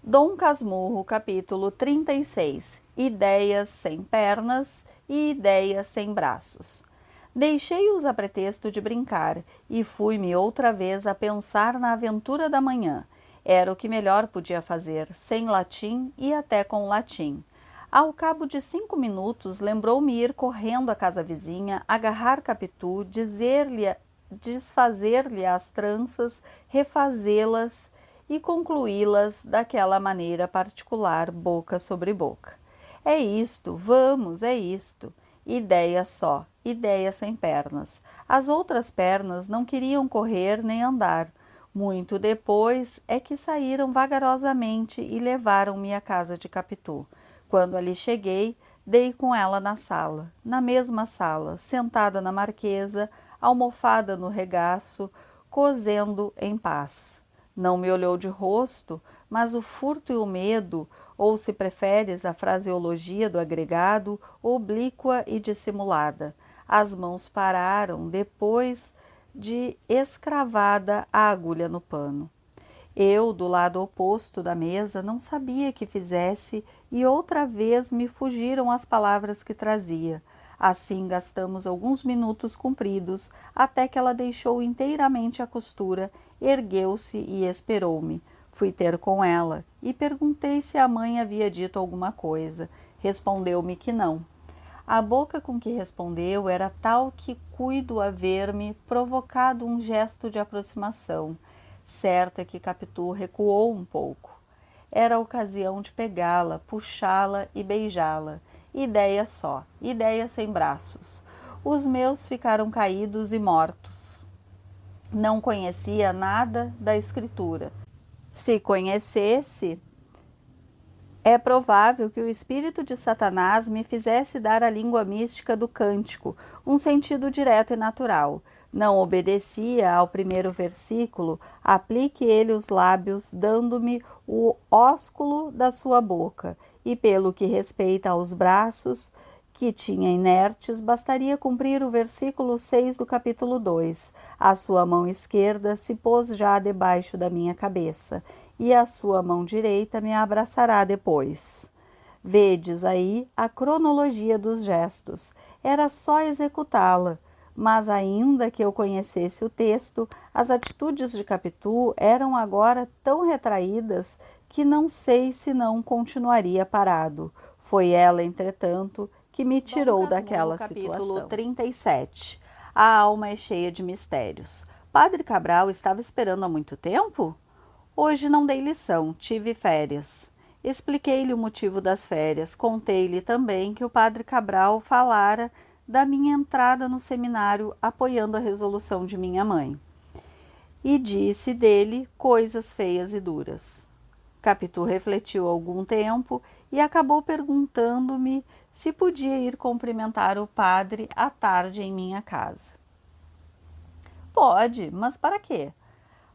Dom Casmurro, capítulo 36. Ideias sem pernas e ideias sem braços. Deixei-os a pretexto de brincar e fui-me outra vez a pensar na aventura da manhã. Era o que melhor podia fazer, sem latim e até com latim. Ao cabo de 5 minutos, lembrou-me ir correndo à casa vizinha, agarrar Capitu, desfazer-lhe as tranças, refazê-las e concluí-las daquela maneira particular, boca sobre boca. É isto, vamos, é isto. Ideia só, ideia sem pernas. As outras pernas não queriam correr nem andar. Muito depois é que saíram vagarosamente e levaram-me à casa de Capitu. Quando ali cheguei, dei com ela na mesma sala, sentada na marquesa, almofada no regaço, cozendo em paz. Não me olhou de rosto, mas o furto e o medo, ou se preferes a fraseologia do agregado, oblíqua e dissimulada. As mãos pararam depois de escravada a agulha no pano. Eu, do lado oposto da mesa, não sabia que fizesse e outra vez me fugiram as palavras que trazia. Assim gastamos alguns minutos compridos, até que ela deixou inteiramente a costura, ergueu-se e esperou-me. Fui ter com ela e perguntei se a mãe havia dito alguma coisa. Respondeu-me que não. A boca com que respondeu era tal que cuido haver-me provocado um gesto de aproximação. Certo é que Capitu recuou um pouco. Era a ocasião de pegá-la, puxá-la e beijá-la. Ideia só, ideia sem braços. Os meus ficaram caídos e mortos. Não conhecia nada da escritura. Se conhecesse, é provável que o espírito de Satanás me fizesse dar à língua mística do cântico um sentido direto e natural. Não obedecia ao primeiro versículo, aplique ele os lábios, dando-me o ósculo da sua boca, e pelo que respeita aos braços, que tinha inertes, bastaria cumprir o versículo 6 do capítulo 2. A sua mão esquerda se pôs já debaixo da minha cabeça, e a sua mão direita me abraçará depois. Vedes aí a cronologia dos gestos. Era só executá-la, mas ainda que eu conhecesse o texto, as atitudes de Capitu eram agora tão retraídas que não sei se não continuaria parado. Foi ela, entretanto, que me tirou daquela situação. Capítulo 37. A alma é cheia de mistérios. Padre Cabral estava esperando há muito tempo? Hoje não dei lição, tive férias. Expliquei-lhe o motivo das férias, contei-lhe também que o padre Cabral falara da minha entrada no seminário apoiando a resolução de minha mãe. E disse dele coisas feias e duras. Capitu refletiu algum tempo e acabou perguntando-me se podia ir cumprimentar o padre à tarde em minha casa. Pode, mas para quê?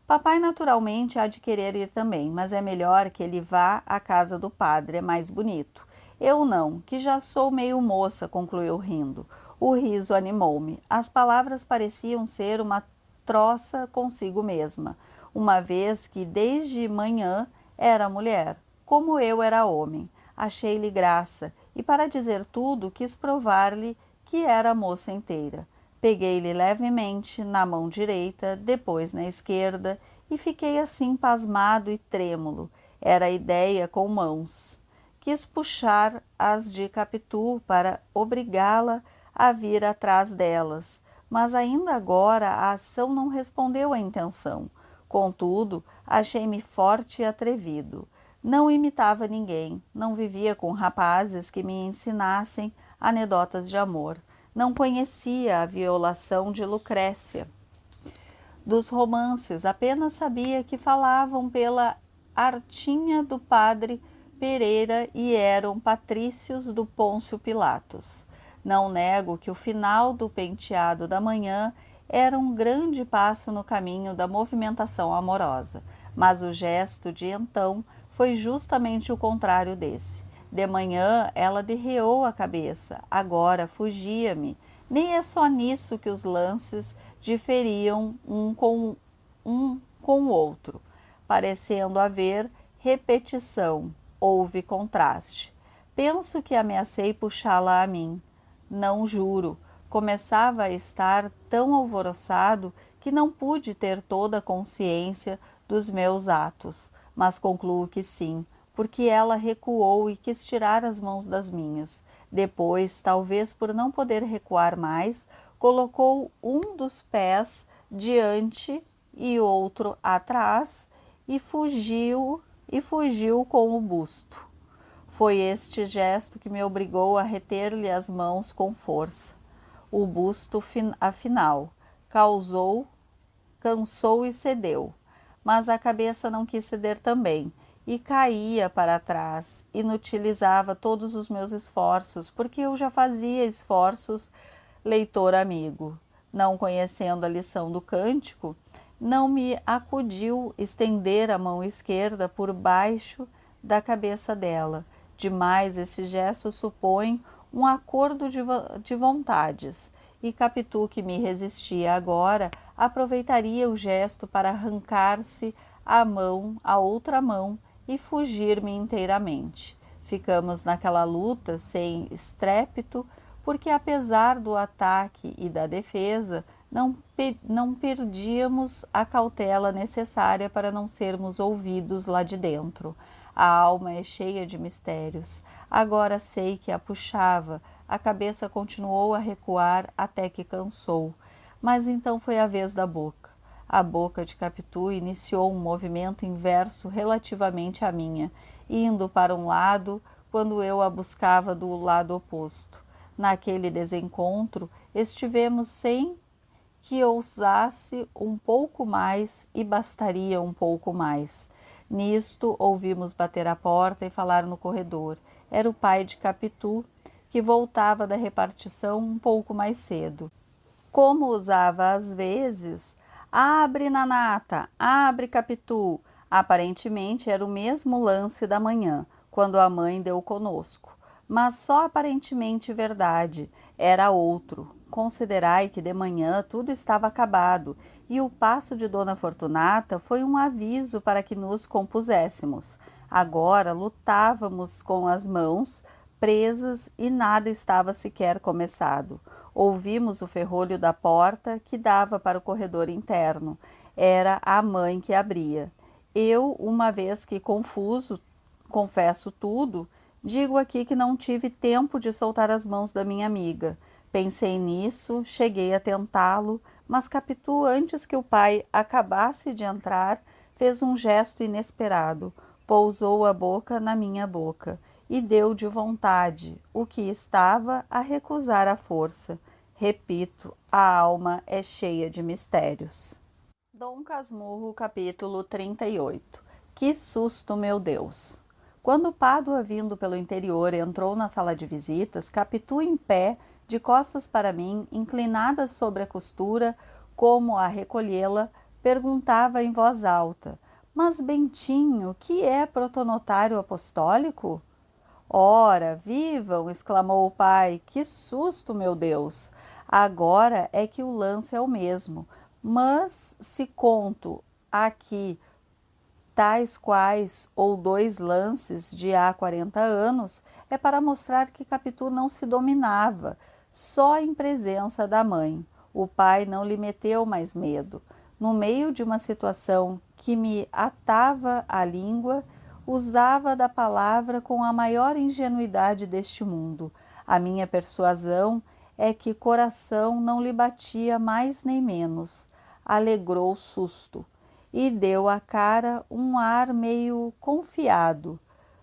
Papai naturalmente há de querer ir também, mas é melhor que ele vá à casa do padre, é mais bonito. Eu não, que já sou meio moça, concluiu rindo. O riso animou-me. As palavras pareciam ser uma troça consigo mesma, uma vez que desde manhã era mulher, como eu era homem. Achei-lhe graça, e para dizer tudo, quis provar-lhe que era moça inteira. Peguei-lhe levemente na mão direita, depois na esquerda, e fiquei assim pasmado e trêmulo. Era a ideia com mãos. Quis puxar as de Capitu para obrigá-la a vir atrás delas, mas ainda agora a ação não respondeu à intenção. Contudo, achei-me forte e atrevido. Não imitava ninguém, não vivia com rapazes que me ensinassem anedotas de amor. Não conhecia a violação de Lucrécia. Dos romances, apenas sabia que falavam pela artinha do padre Pereira e eram patrícios do Pôncio Pilatos. Não nego que o final do penteado da manhã era um grande passo no caminho da movimentação amorosa, mas o gesto de então foi justamente o contrário desse. De manhã ela derreou a cabeça, agora fugia-me. Nem é só nisso que os lances diferiam um com o outro, parecendo haver repetição, houve contraste. Penso que ameacei puxá-la a mim. Não juro. Começava a estar tão alvoroçado que não pude ter toda a consciência dos meus atos, mas concluo que sim, porque ela recuou e quis tirar as mãos das minhas. Depois, talvez por não poder recuar mais, colocou um dos pés diante e outro atrás e fugiu com o busto. Foi este gesto que me obrigou a reter-lhe as mãos com força. O busto, afinal, cansou e cedeu, mas a cabeça não quis ceder também, e caía para trás, inutilizava todos os meus esforços, porque eu já fazia esforços, leitor amigo. Não conhecendo a lição do cântico, não me acudiu estender a mão esquerda por baixo da cabeça dela. Demais, esse gesto supõe um acordo de vontades, e Capitu, que me resistia agora, aproveitaria o gesto para arrancar-se a outra mão, e fugir-me inteiramente. Ficamos naquela luta sem estrépito, porque apesar do ataque e da defesa, não perdíamos a cautela necessária para não sermos ouvidos lá de dentro. A alma é cheia de mistérios. Agora sei que a puxava, a cabeça continuou a recuar até que cansou. Mas então foi a vez da boca. A boca de Capitu iniciou um movimento inverso relativamente à minha, indo para um lado quando eu a buscava do lado oposto. Naquele desencontro, estivemos sem que ousasse um pouco mais e bastaria um pouco mais. Nisto, ouvimos bater à porta e falar no corredor. Era o pai de Capitu, que voltava da repartição um pouco mais cedo. Como usava às vezes, abre Nanata, abre Capitu. Aparentemente era o mesmo lance da manhã, quando a mãe deu conosco. Mas só aparentemente verdade, era outro. Considerai que de manhã tudo estava acabado, e o passo de Dona Fortunata foi um aviso para que nos compuséssemos. Agora lutávamos com as mãos presas e nada estava sequer começado. Ouvimos o ferrolho da porta que dava para o corredor interno. Era a mãe que abria. Eu, uma vez que confuso, confesso tudo, digo aqui que não tive tempo de soltar as mãos da minha amiga. Pensei nisso, cheguei a tentá-lo, mas Capitu, antes que o pai acabasse de entrar, fez um gesto inesperado, pousou a boca na minha boca e deu de vontade, o que estava a recusar à força. Repito, a alma é cheia de mistérios. Dom Casmurro, capítulo 38. Que susto, meu Deus! Quando Pádua, vindo pelo interior, entrou na sala de visitas, Capitu em pé, de costas para mim, inclinada sobre a costura, como a recolhê-la, perguntava em voz alta: Mas, Bentinho, que é protonotário apostólico? Ora, vivam! Exclamou o pai. Que susto, meu Deus! Agora é que o lance é o mesmo, mas se conto aqui tais quais ou dois lances de há 40 anos, é para mostrar que Capitu não se dominava, só em presença da mãe. O pai não lhe meteu mais medo. No meio de uma situação que me atava a língua, usava da palavra com a maior ingenuidade deste mundo. A minha persuasão é que coração não lhe batia mais nem menos. Alegrou o susto e deu à cara um ar meio confiado.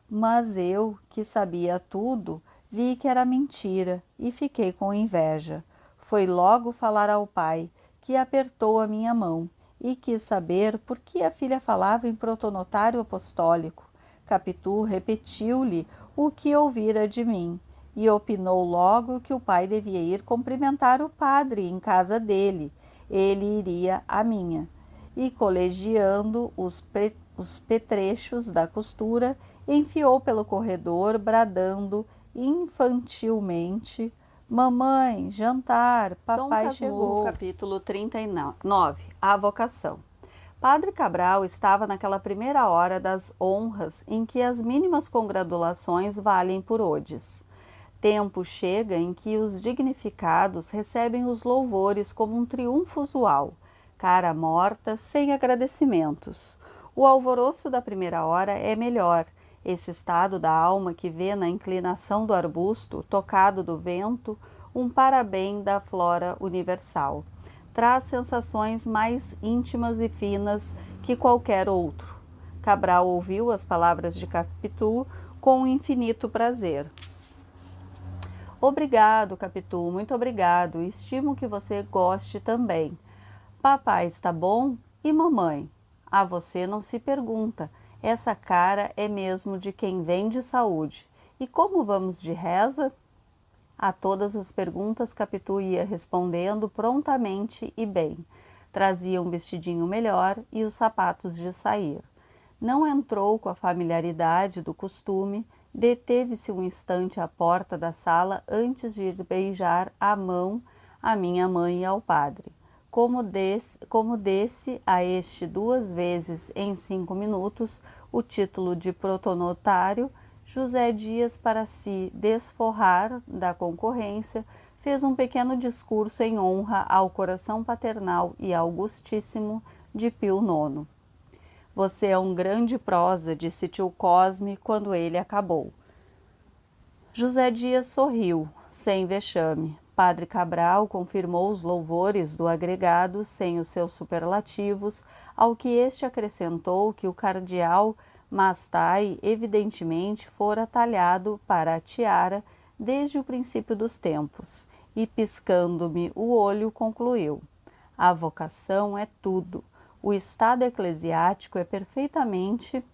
Mas eu, que sabia tudo, vi que era mentira e fiquei com inveja. Foi logo falar ao pai, que apertou a minha mão e quis saber por que a filha falava em protonotário apostólico. Capitu repetiu-lhe o que ouvira de mim e opinou logo que o pai devia ir cumprimentar o padre em casa dele. Ele iria à minha. E colegiando os petrechos da costura, enfiou pelo corredor, bradando infantilmente: Mamãe, jantar, papai chegou. Capítulo 39. A vocação. Padre Cabral estava naquela primeira hora das honras em que as mínimas congratulações valem por odes. Tempo chega em que os dignificados recebem os louvores como um triunfo usual, cara morta, sem agradecimentos. O alvoroço da primeira hora é melhor, esse estado da alma que vê na inclinação do arbusto, tocado do vento, um parabém da flora universal. Traz sensações mais íntimas e finas que qualquer outro. Cabral ouviu as palavras de Capitu com um infinito prazer. Obrigado, Capitu, muito obrigado. Estimo que você goste também. Papai está bom? E mamãe? A você não se pergunta. Essa cara é mesmo de quem vem de saúde. E como vamos de reza? A todas as perguntas Capitu ia respondendo prontamente e bem. Trazia um vestidinho melhor e os sapatos de sair. Não entrou com a familiaridade do costume, deteve-se um instante à porta da sala antes de ir beijar a mão à minha mãe e ao padre. Como desse a este 2 vezes em 5 minutos o título de protonotário, José Dias, para se desforrar da concorrência, fez um pequeno discurso em honra ao coração paternal e augustíssimo de Pio IX. Você é um grande prosa, disse tio Cosme quando ele acabou. José Dias sorriu, sem vexame. Padre Cabral confirmou os louvores do agregado sem os seus superlativos, ao que este acrescentou que o cardeal Mastai evidentemente fora talhado para a tiara desde o princípio dos tempos, e piscando-me o olho concluiu: a vocação é tudo. O estado eclesiástico é perfeitamente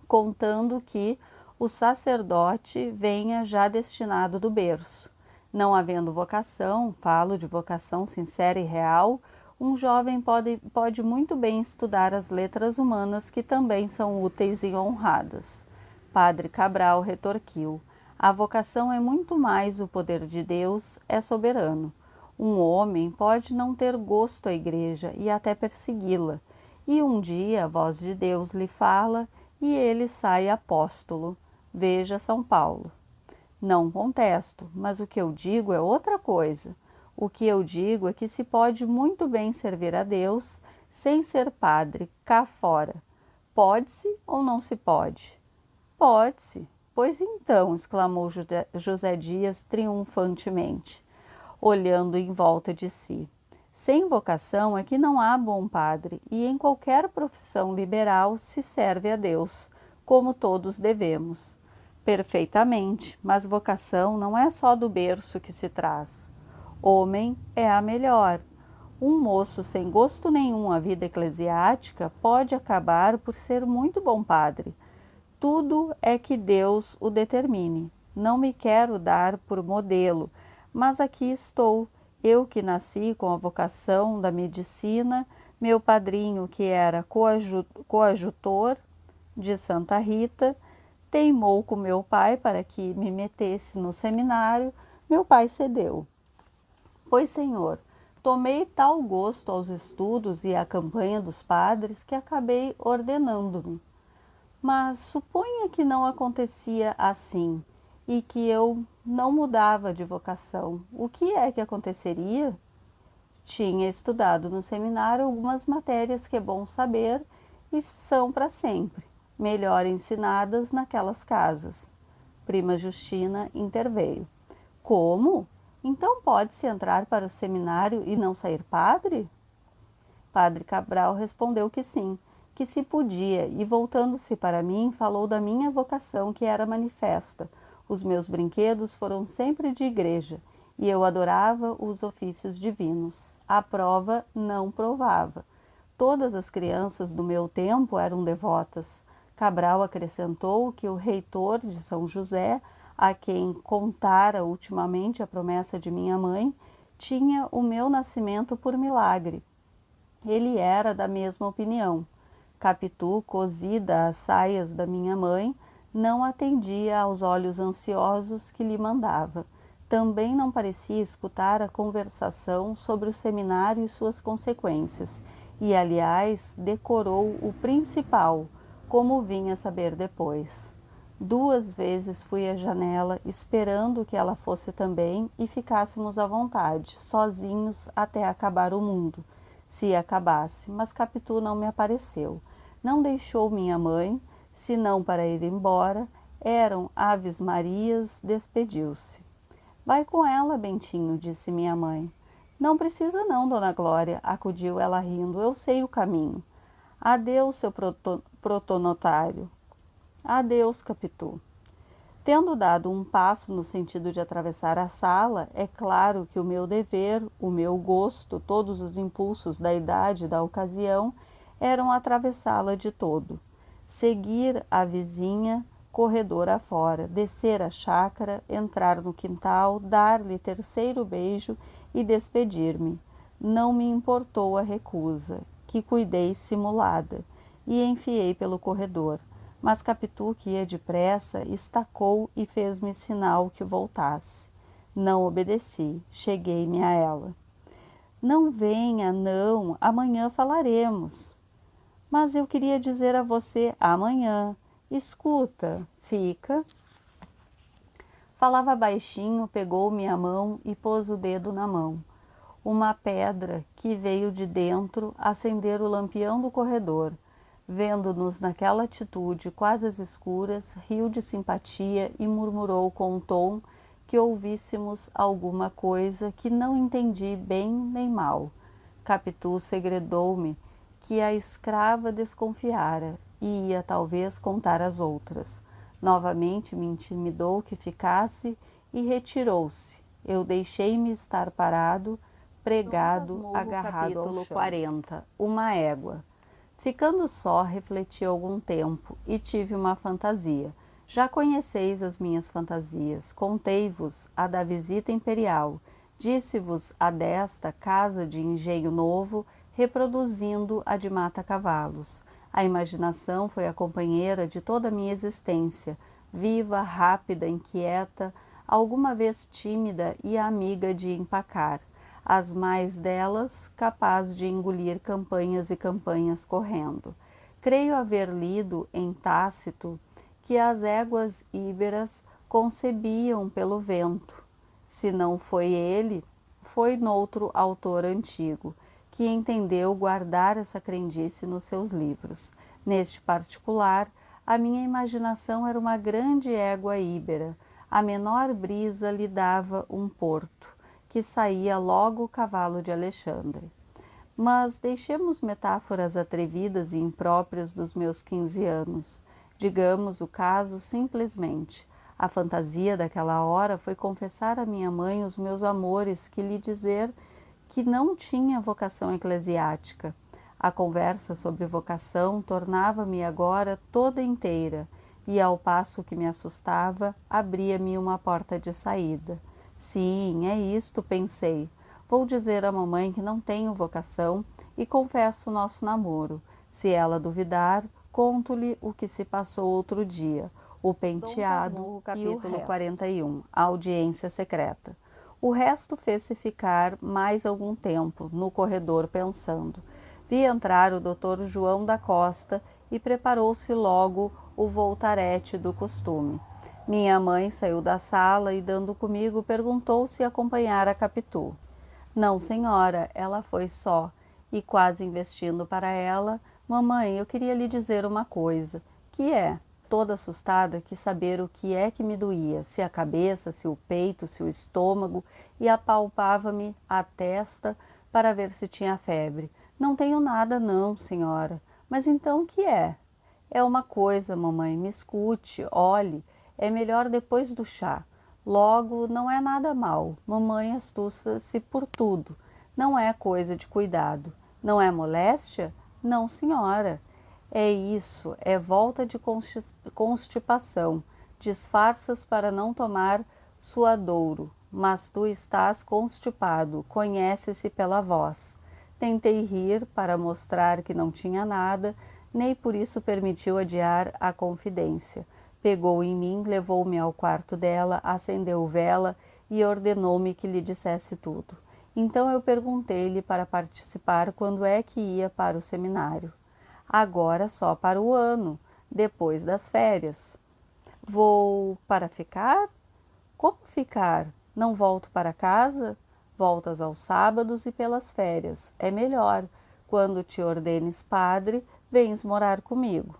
contando que o sacerdote venha já destinado do berço. Não havendo vocação, falo de vocação sincera e real, um jovem pode muito bem estudar as letras humanas que também são úteis e honradas. Padre Cabral retorquiu: a vocação é muito mais o poder de Deus, é soberano. Um homem pode não ter gosto à igreja e até persegui-la, e um dia a voz de Deus lhe fala e ele sai apóstolo. Veja São Paulo. Não contesto, mas o que eu digo é outra coisa. O que eu digo é que se pode muito bem servir a Deus sem ser padre cá fora. Pode-se ou não se pode? Pode-se. Pois então, exclamou José Dias triunfantemente, olhando em volta de si. Sem vocação é que não há bom padre, e em qualquer profissão liberal se serve a Deus, como todos devemos. Perfeitamente, mas vocação não é só do berço que se traz. Homem é a melhor. Um moço sem gosto nenhum à vida eclesiástica pode acabar por ser muito bom padre. Tudo é que Deus o determine. Não me quero dar por modelo, mas aqui estou, eu que nasci com a vocação da medicina, meu padrinho que era coadjutor de Santa Rita, teimou com meu pai para que me metesse no seminário, meu pai cedeu. Pois, senhor, tomei tal gosto aos estudos e à campanha dos padres que acabei ordenando-me. Mas suponha que não acontecia assim e que eu não mudava de vocação. O que é que aconteceria? Tinha estudado no seminário algumas matérias que é bom saber e são para sempre, melhor ensinadas naquelas casas. Prima Justina interveio. Como? Então pode-se entrar para o seminário e não sair padre? Padre Cabral respondeu que sim, que se podia, e voltando-se para mim, falou da minha vocação que era manifesta. Os meus brinquedos foram sempre de igreja, e eu adorava os ofícios divinos. A prova não provava. Todas as crianças do meu tempo eram devotas. Cabral acrescentou que o reitor de São José, a quem contara ultimamente a promessa de minha mãe, tinha o meu nascimento por milagre. Ele era da mesma opinião. Capitu, cosida às saias da minha mãe, não atendia aos olhos ansiosos que lhe mandava. Também não parecia escutar a conversação sobre o seminário e suas consequências, e, aliás, decorou o principal, como vinha saber depois. 2 vezes fui à janela esperando que ela fosse também e ficássemos à vontade, sozinhos até acabar o mundo, se acabasse, mas Capitu não me apareceu. Não deixou minha mãe, senão para ir embora, eram Aves Marias, despediu-se. Vai com ela, Bentinho, disse minha mãe. Não precisa não, dona Glória, acudiu ela rindo, eu sei o caminho. Adeus, seu protonotário. Adeus, Capitu. Tendo dado um passo no sentido de atravessar a sala, é claro que o meu dever, o meu gosto, todos os impulsos da idade e da ocasião, eram atravessá-la de todo. Seguir a vizinha, corredor afora, descer a chácara, entrar no quintal, dar-lhe terceiro beijo e despedir-me. Não me importou a recusa, que cuidei simulada, e enfiei pelo corredor. Mas Capitu, que ia depressa, estacou e fez-me sinal que voltasse. Não obedeci, cheguei-me a ela. Não venha, não, amanhã falaremos. Mas eu queria dizer a você amanhã. Escuta, fica. Falava baixinho, pegou minha mão e pôs o dedo na mão. Uma pedra que veio de dentro acender o lampião do corredor. Vendo-nos naquela atitude quase às escuras, riu de simpatia e murmurou com um tom que ouvíssemos alguma coisa que não entendi bem nem mal. Capitu segredou-me que a escrava desconfiara e ia talvez contar às outras. Novamente me intimidou que ficasse e retirou-se. Eu deixei-me estar parado, pregado, agarrado ao chão. Capítulo 40. Uma égua. Ficando só, refleti algum tempo e tive uma fantasia. Já conheceis as minhas fantasias. Contei-vos a da visita imperial. Disse-vos a desta casa de engenho novo, reproduzindo a de mata-cavalos. A imaginação foi a companheira de toda a minha existência, viva, rápida, inquieta, alguma vez tímida e amiga de empacar. As mais delas capaz de engolir campanhas e campanhas correndo. Creio haver lido em Tácito que as éguas íberas concebiam pelo vento. Se não foi ele, foi noutro autor antigo, que entendeu guardar essa crendice nos seus livros. Neste particular, a minha imaginação era uma grande égua íbera. A menor brisa lhe dava um porto, que saía logo o cavalo de Alexandre. Mas deixemos metáforas atrevidas e impróprias dos meus 15 anos. Digamos o caso simplesmente. A fantasia daquela hora foi confessar a minha mãe os meus amores, que lhe dizer que não tinha vocação eclesiástica. A conversa sobre vocação tornava-me agora toda inteira, e ao passo que me assustava, abria-me uma porta de saída. Sim, é isto, pensei. Vou dizer à mamãe que não tenho vocação e confesso o nosso namoro. Se ela duvidar, conto-lhe o que se passou outro dia, o penteado Casmurro, capítulo e o 41, a audiência secreta. O resto fez-se ficar mais algum tempo no corredor pensando. Vi entrar o doutor João da Costa e preparou-se logo o voltarete do costume. Minha mãe saiu da sala e, dando comigo, perguntou se acompanhara a Capitu. Não, senhora, ela foi só. E quase investindo para ela, mamãe, eu queria lhe dizer uma coisa. Que é? Toda assustada, quis saber o que é que me doía, se a cabeça, se o peito, se o estômago, e apalpava-me a testa para ver se tinha febre. Não tenho nada não, senhora. Mas então o que é? É uma coisa, mamãe, me escute, olhe, é melhor depois do chá. Logo, não é nada mal, mamãe astuça-se por tudo, não é coisa de cuidado. Não é moléstia? Não, senhora. É isso, é volta de constipação, disfarças para não tomar suadouro, mas tu estás constipado, conhece-se pela voz. Tentei rir para mostrar que não tinha nada, nem por isso permitiu adiar a confidência. Pegou em mim, levou-me ao quarto dela, acendeu vela e ordenou-me que lhe dissesse tudo. Então eu perguntei-lhe para participar quando é que ia para o seminário. Agora só para o ano, depois das férias. Vou para ficar? Como ficar? Não volto para casa? Voltas aos sábados e pelas férias. É melhor. Quando te ordenes padre, vens morar comigo.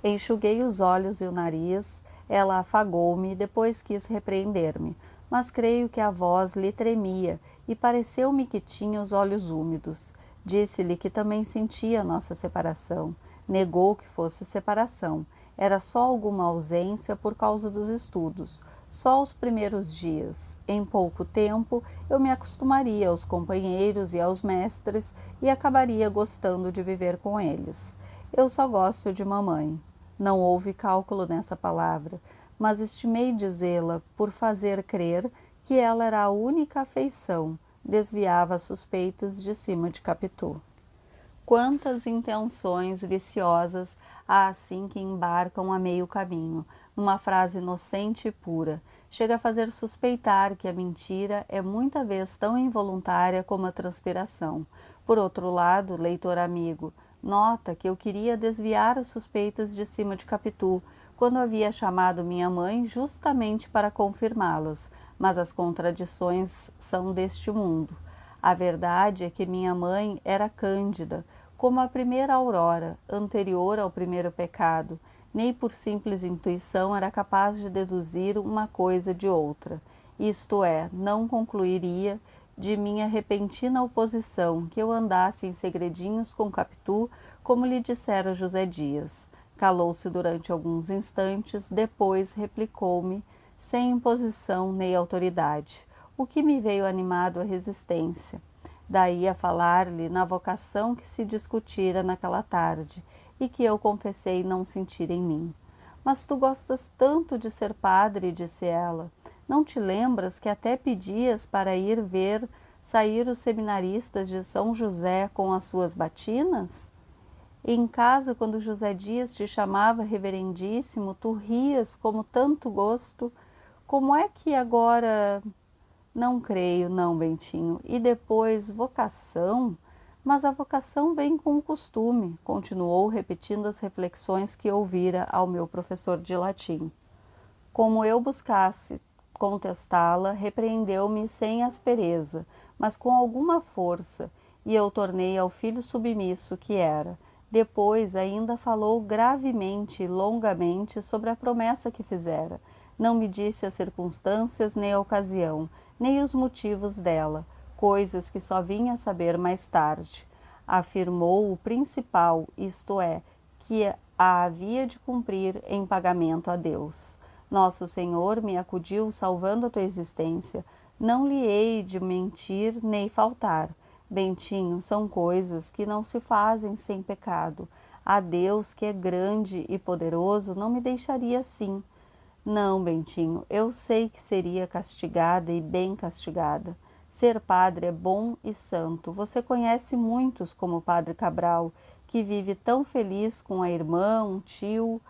Enxuguei os olhos e o nariz, ela afagou-me e depois quis repreender-me, mas creio que a voz lhe tremia e pareceu-me que tinha os olhos úmidos. Disse-lhe que também sentia nossa separação. Negou que fosse separação. Era só alguma ausência por causa dos estudos. Só os primeiros dias. Em pouco tempo, eu me acostumaria aos companheiros e aos mestres e acabaria gostando de viver com eles. Eu só gosto de mamãe. Não houve cálculo nessa palavra, mas estimei dizê-la por fazer crer que ela era a única afeição, desviava as suspeitas de cima de Capitu. Quantas intenções viciosas há assim que embarcam a meio caminho, numa frase inocente e pura, chega a fazer suspeitar que a mentira é muita vez tão involuntária como a transpiração. Por outro lado, leitor amigo, nota que eu queria desviar as suspeitas de cima de Capitu, quando havia chamado minha mãe justamente para confirmá-las, mas as contradições são deste mundo. A verdade é que minha mãe era cândida, como a primeira aurora, anterior ao primeiro pecado, nem por simples intuição era capaz de deduzir uma coisa de outra, isto é, não concluiria de minha repentina oposição que eu andasse em segredinhos com Capitu, como lhe dissera José Dias. Calou-se durante alguns instantes, depois replicou-me, sem imposição nem autoridade, o que me veio animado à resistência. Daí a falar-lhe na vocação que se discutira naquela tarde e que eu confessei não sentir em mim. Mas tu gostas tanto de ser padre, disse ela. Não te lembras que até pedias para ir ver sair os seminaristas de São José com as suas batinas? Em casa, quando José Dias te chamava reverendíssimo, tu rias como tanto gosto. Como é que agora... Não creio, não, Bentinho. E depois, vocação? Mas a vocação vem com o costume, continuou repetindo as reflexões que ouvira ao meu professor de latim. Como eu buscasse contestá-la, repreendeu-me sem aspereza, mas com alguma força, e eu tornei ao filho submisso que era. Depois ainda falou gravemente e longamente sobre a promessa que fizera. Não me disse as circunstâncias nem a ocasião, nem os motivos dela, coisas que só vinha a saber mais tarde. Afirmou o principal, isto é, que a havia de cumprir em pagamento a Deus. Nosso Senhor me acudiu salvando a tua existência. Não lhe hei de mentir nem faltar. Bentinho, são coisas que não se fazem sem pecado. A Deus, que é grande e poderoso, não me deixaria assim. Não, Bentinho, eu sei que seria castigada e bem castigada. Ser padre é bom e santo. Você conhece muitos como o padre Cabral, que vive tão feliz com a irmã, um tio,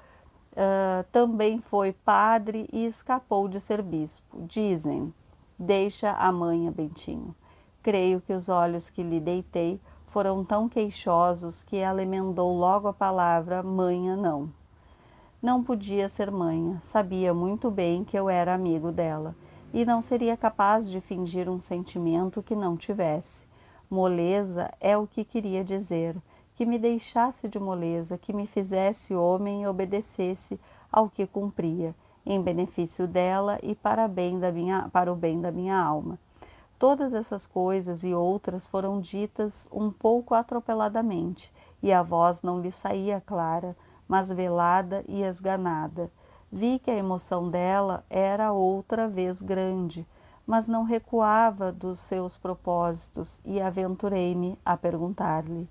também foi padre e escapou de ser bispo. Dizem, deixa a manha, Bentinho. Creio que os olhos que lhe deitei foram tão queixosos que ela emendou logo a palavra manha não. Não podia ser manha, sabia muito bem que eu era amigo dela, e não seria capaz de fingir um sentimento que não tivesse. Moleza é o que queria dizer, que me deixasse de moleza, que me fizesse homem e obedecesse ao que cumpria, em benefício dela e para o bem da minha alma. Todas essas coisas e outras foram ditas um pouco atropeladamente, e a voz não lhe saía clara, mas velada e esganada. Vi que a emoção dela era outra vez grande, mas não recuava dos seus propósitos e aventurei-me a perguntar-lhe: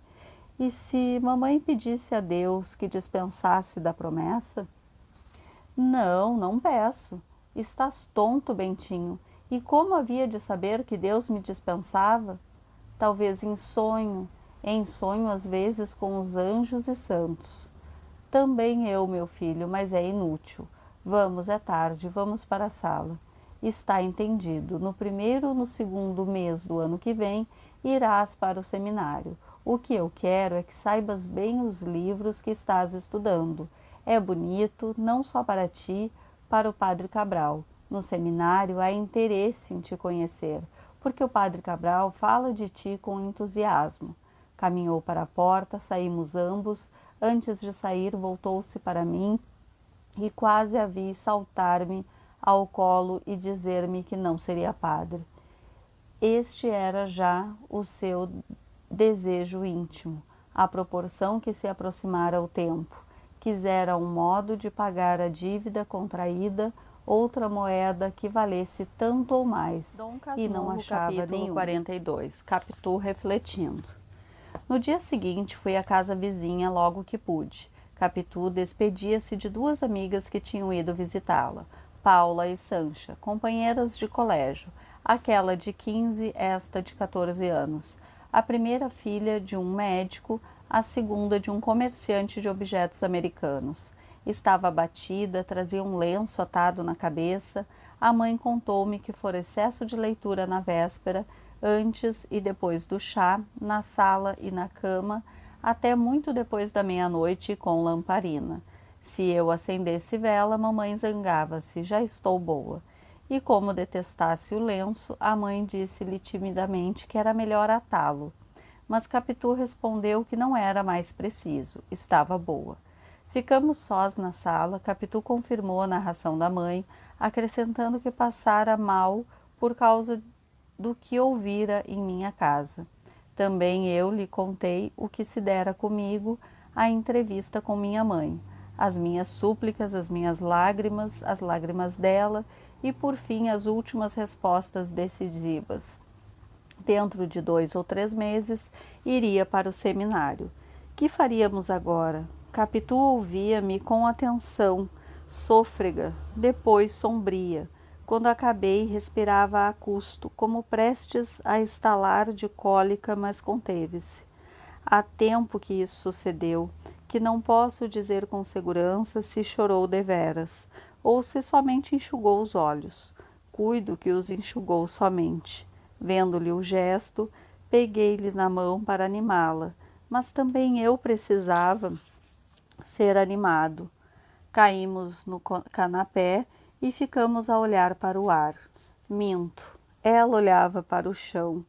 e se mamãe pedisse a Deus que dispensasse da promessa? Não, não peço. Estás tonto, Bentinho. E como havia de saber que Deus me dispensava? Talvez em sonho às vezes com os anjos e santos. Também eu, meu filho, mas é inútil. Vamos, é tarde, vamos para a sala. Está entendido. No primeiro ou no segundo mês do ano que vem, irás para o seminário. O que eu quero é que saibas bem os livros que estás estudando. É bonito, não só para ti, para o padre Cabral. No seminário há interesse em te conhecer, porque o padre Cabral fala de ti com entusiasmo. Caminhou para a porta, saímos ambos. Antes de sair, voltou-se para mim e quase a vi saltar-me ao colo e dizer-me que não seria padre. Este era já o seu desejo íntimo, à proporção que se aproximara o tempo. Quisera um modo de pagar a dívida contraída, outra moeda que valesse tanto ou mais, e não achava nenhum. 42. Capitu refletindo. No dia seguinte fui à casa vizinha logo que pude. Capitu despedia-se de duas amigas que tinham ido visitá-la, Paula e Sancha, companheiras de colégio, aquela de 15, esta de 14 anos. A primeira filha de um médico, a segunda de um comerciante de objetos americanos. Estava abatida, trazia um lenço atado na cabeça. A mãe contou-me que fora excesso de leitura na véspera, antes e depois do chá, na sala e na cama, até muito depois da meia-noite com lamparina. Se eu acendesse vela, mamãe zangava-se, já estou boa. E como detestasse o lenço, a mãe disse-lhe timidamente que era melhor atá-lo. Mas Capitu respondeu que não era mais preciso, estava boa. Ficamos sós na sala. Capitu confirmou a narração da mãe, acrescentando que passara mal por causa do que ouvira em minha casa. Também eu lhe contei o que se dera comigo, a entrevista com minha mãe, as minhas súplicas, as minhas lágrimas, as lágrimas dela e, por fim, as últimas respostas decisivas. Dentro de 2 ou 3 meses, iria para o seminário. Que faríamos agora? Capitu ouvia-me com atenção, sôfrega, depois sombria. Quando acabei, respirava a custo, como prestes a estalar de cólica, mas conteve-se. Há tempo que isso sucedeu, que não posso dizer com segurança se chorou deveras, ou se somente enxugou os olhos. Cuido que os enxugou somente. Vendo-lhe o gesto, peguei-lhe na mão para animá-la, mas também eu precisava ser animado. Caímos no canapé e ficamos a olhar para o ar. Minto. Ela olhava para o chão.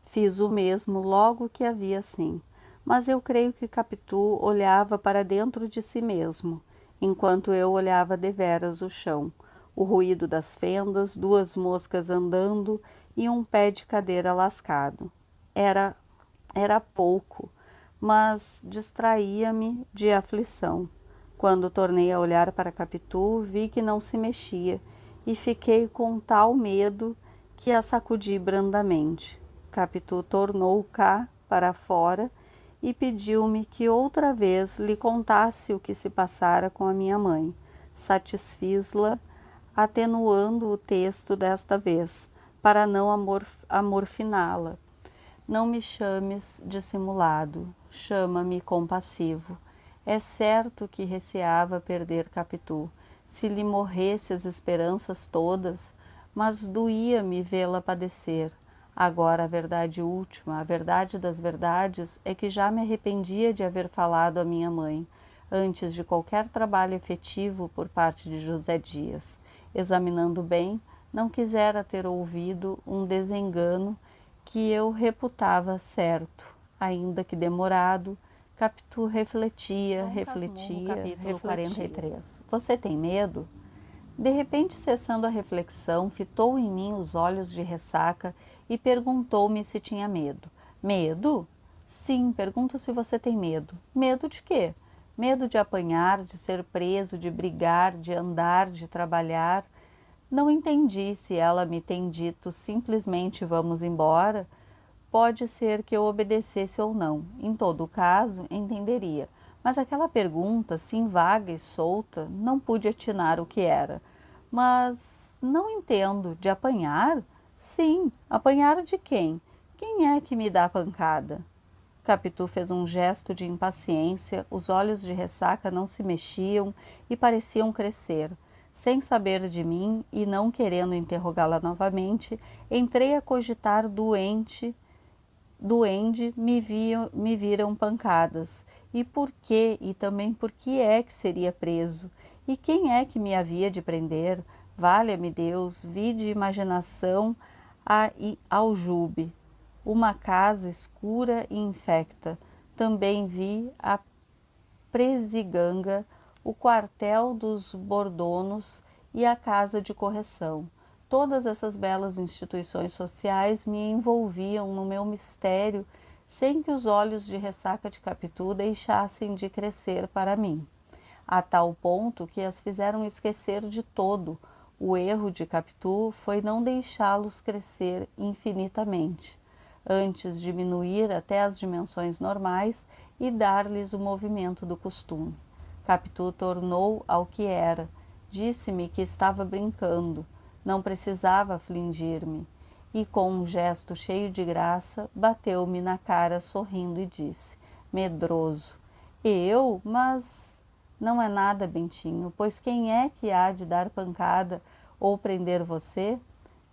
Fiz o mesmo logo que a vi assim. Mas eu creio que Capitu olhava para dentro de si mesmo, enquanto eu olhava deveras o chão, o ruído das fendas, 2 moscas andando e um pé de cadeira lascado. Era pouco, mas distraía-me de aflição. Quando tornei a olhar para Capitu, vi que não se mexia e fiquei com tal medo que a sacudi brandamente. Capitu tornou cá para fora e pediu-me que outra vez lhe contasse o que se passara com a minha mãe. Satisfiz-la, atenuando o texto desta vez, para não amorfiná-la. Não me chames dissimulado, chama-me compassivo. É certo que receava perder Capitu, se lhe morresse as esperanças todas, mas doía-me vê-la padecer. Agora a verdade última, a verdade das verdades, é que já me arrependia de haver falado à minha mãe, antes de qualquer trabalho efetivo por parte de José Dias. Examinando bem, não quisera ter ouvido um desengano que eu reputava certo, ainda que demorado. Capitu refletia. 43. Você tem medo? De repente, cessando a reflexão, fitou em mim os olhos de ressaca e perguntou-me se tinha medo. Medo? Sim, pergunto se você tem medo. Medo de quê? Medo de apanhar, de ser preso, de brigar, de andar, de trabalhar. Não entendi se ela me tem dito simplesmente vamos embora. Pode ser que eu obedecesse ou não. Em todo caso, entenderia. Mas aquela pergunta, assim vaga e solta, não pude atinar o que era. Mas não entendo. De apanhar? Sim. Apanhar de quem? Quem é que me dá pancada? Capitu fez um gesto de impaciência, os olhos de ressaca não se mexiam e pareciam crescer. Sem saber de mim e não querendo interrogá-la novamente, entrei a cogitar duende, me viram pancadas. E por quê? E também por que é que seria preso? E quem é que me havia de prender? Valha-me Deus, vi de imaginação e aljube, uma casa escura e infecta. Também vi a Presiganga, o quartel dos bordonos e a casa de correção. Todas essas belas instituições sociais me envolviam no meu mistério sem que os olhos de ressaca de Capitu deixassem de crescer para mim, a tal ponto que as fizeram esquecer de todo. O erro de Capitu foi não deixá-los crescer infinitamente, antes diminuir até as dimensões normais e dar-lhes o movimento do costume. Capitu tornou ao que era, disse-me que estava brincando, não precisava afligir-me, e com um gesto cheio de graça, bateu-me na cara sorrindo e disse, medroso, eu? Mas não é nada, Bentinho, pois quem é que há de dar pancada ou prender você?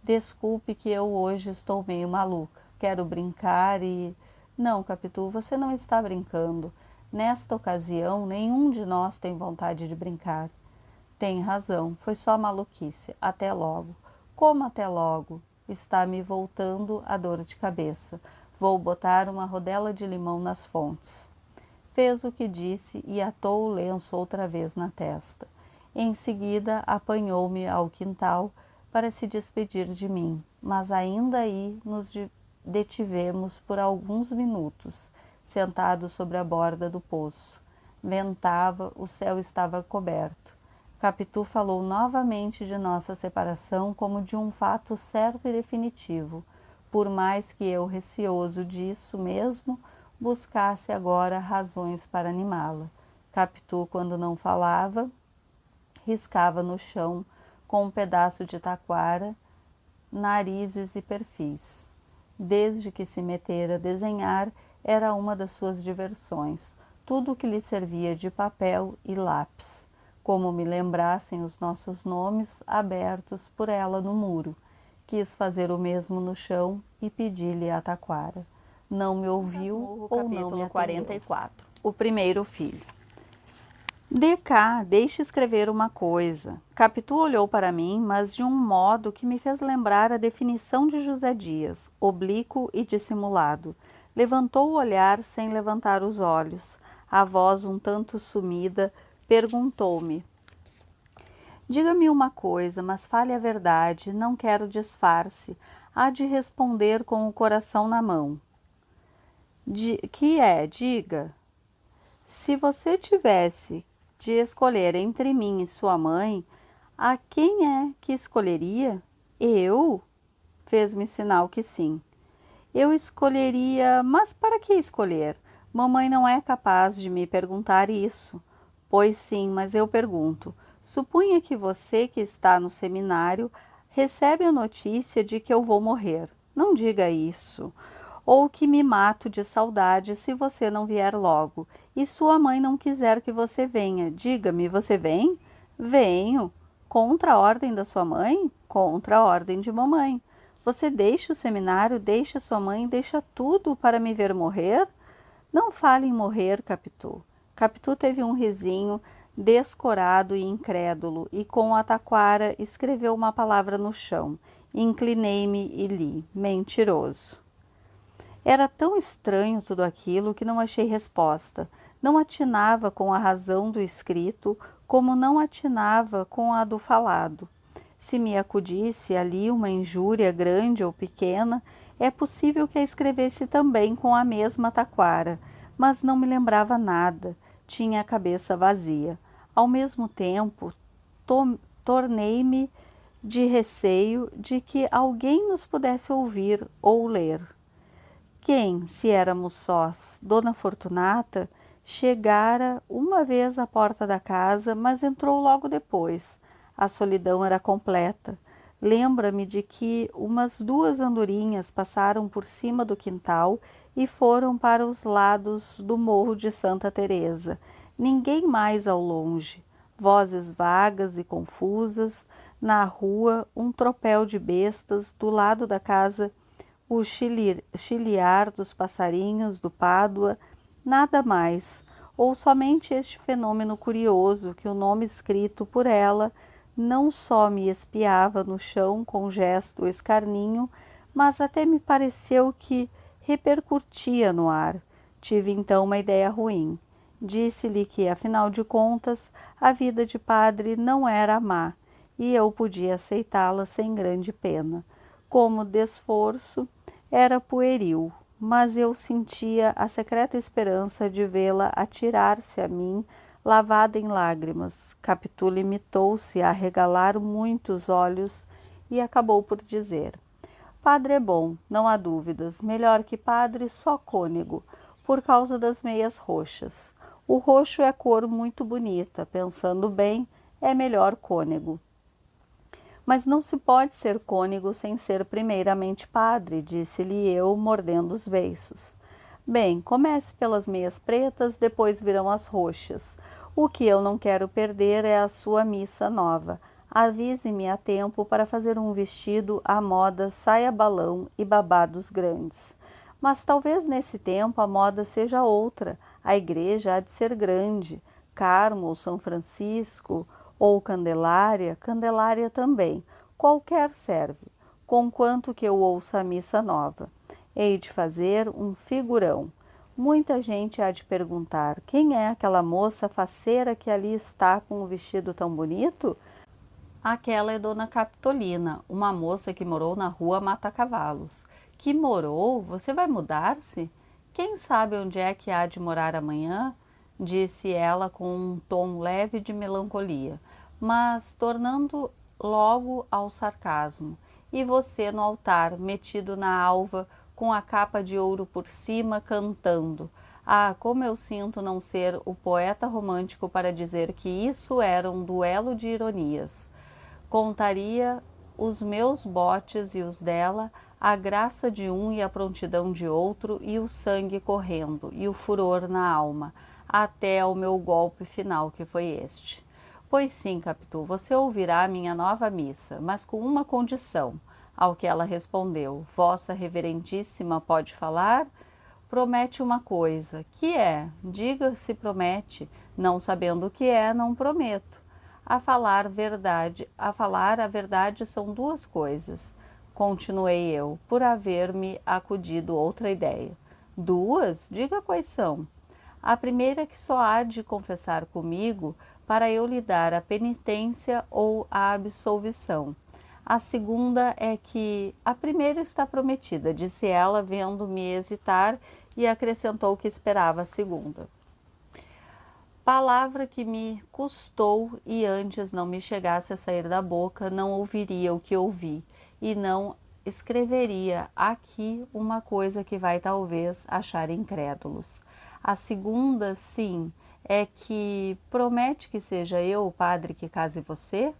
Desculpe que eu hoje estou meio maluca, quero brincar e... Não, Capitu, você não está brincando. Nesta ocasião, nenhum de nós tem vontade de brincar. Tem razão, foi só maluquice. Até logo. Como até logo? Está me voltando a dor de cabeça. Vou botar uma rodela de limão nas fontes. Fez o que disse e atou o lenço outra vez na testa. Em seguida, apanhou-me ao quintal para se despedir de mim, mas ainda aí nos detivemos por alguns minutos, sentados sobre a borda do poço. Ventava, o céu estava coberto. Capitu falou novamente de nossa separação como de um fato certo e definitivo, por mais que eu, receoso disso mesmo, buscasse agora razões para animá-la. Capitu, quando não falava, riscava no chão com um pedaço de taquara, narizes e perfis. Desde que se metera a desenhar, era uma das suas diversões, tudo o que lhe servia de papel e lápis, como me lembrassem os nossos nomes abertos por ela no muro. Quis fazer o mesmo no chão e pedi-lhe a taquara. Não me ouviu ou não me atendeu. 44. O primeiro filho. De cá, deixe escrever uma coisa. Capitu olhou para mim, mas de um modo que me fez lembrar a definição de José Dias, oblíquo e dissimulado. Levantou o olhar sem levantar os olhos. A voz um tanto sumida perguntou-me: diga-me uma coisa, mas fale a verdade, não quero disfarce. Há de responder com o coração na mão. Diga. Se você tivesse de escolher entre mim e sua mãe, a quem é que escolheria? Eu? Fez-me sinal que sim. Eu escolheria, mas para que escolher? Mamãe não é capaz de me perguntar isso. Pois sim, mas eu pergunto. Supunha que você, que está no seminário, recebe a notícia de que eu vou morrer. Não diga isso. Ou que me mato de saudade se você não vier logo. E sua mãe não quiser que você venha. Diga-me, você vem? Venho. Contra a ordem da sua mãe? Contra a ordem de mamãe. Você deixa o seminário, deixa sua mãe, deixa tudo para me ver morrer? Não fale em morrer, Capitu. Capitu teve um risinho descorado e incrédulo, e com a taquara escreveu uma palavra no chão. Inclinei-me e li: mentiroso. Era tão estranho tudo aquilo que não achei resposta. Não atinava com a razão do escrito, como não atinava com a do falado. Se me acudisse ali uma injúria grande ou pequena, é possível que a escrevesse também com a mesma taquara, mas não me lembrava nada, tinha a cabeça vazia. Ao mesmo tempo, tornei-me de receio de que alguém nos pudesse ouvir ou ler. Quem, se éramos sós? Dona Fortunata chegara uma vez à porta da casa, mas entrou logo depois. A solidão era completa. Lembra-me de que umas 2 andorinhas passaram por cima do quintal e foram para os lados do morro de Santa Teresa. Ninguém mais ao longe. Vozes vagas e confusas, na rua um tropel de bestas, do lado da casa o chiliar dos passarinhos do Pádua, nada mais, ou somente este fenômeno curioso que o nome escrito por ela não só me espiava no chão com gesto escarninho, mas até me pareceu que repercutia no ar. Tive então uma ideia ruim. Disse-lhe que, afinal de contas, a vida de padre não era má, e eu podia aceitá-la sem grande pena. Como desforço, era pueril, mas eu sentia a secreta esperança de vê-la atirar-se a mim, lavada em lágrimas. Capitu limitou-se a regalar muito os olhos e acabou por dizer: Padre é bom, não há dúvidas, melhor que padre só cônego, por causa das meias roxas. O roxo é cor muito bonita, pensando bem, é melhor cônego. Mas não se pode ser cônego sem ser primeiramente padre, disse-lhe eu, mordendo os beiços. Bem, comece pelas meias pretas, depois virão as roxas. O que eu não quero perder é a sua missa nova. Avise-me a tempo para fazer um vestido à moda saia-balão e babados grandes. Mas talvez nesse tempo a moda seja outra. A igreja há de ser grande. Carmo ou São Francisco ou Candelária, Candelária também. Qualquer serve, conquanto que eu ouça a missa nova. Hei de fazer um figurão. Muita gente há de perguntar: quem é aquela moça faceira que ali está com um vestido tão bonito? Aquela é Dona Capitolina, uma moça que morou na rua Mata-Cavalos. Que morou? Você vai mudar-se? Quem sabe onde é que há de morar amanhã? Disse ela com um tom leve de melancolia, mas tornando logo ao sarcasmo. E você no altar, metido na alva, com a capa de ouro por cima, cantando. Ah, como eu sinto não ser o poeta romântico para dizer que isso era um duelo de ironias. Contaria os meus botes e os dela, a graça de um e a prontidão de outro, e o sangue correndo, e o furor na alma, até ao meu golpe final, que foi este. Pois sim, Capitu, você ouvirá a minha nova missa, mas com uma condição. Ao que ela respondeu: Vossa Reverendíssima pode falar? Promete uma coisa. Que é? Diga se promete. Não sabendo o que é, não prometo. A falar a verdade são duas coisas. Continuei eu, por haver-me acudido outra ideia. Duas? Diga quais são. A primeira é que só há de confessar comigo para eu lhe dar a penitência ou a absolvição. A segunda é que a primeira está prometida, disse ela, vendo-me hesitar, e acrescentou que esperava a segunda. Palavra que me custou e antes não me chegasse a sair da boca, não ouviria o que ouvi e não escreveria aqui uma coisa que vai talvez achar incrédulos. A segunda, sim, é que promete que seja eu o padre que case você?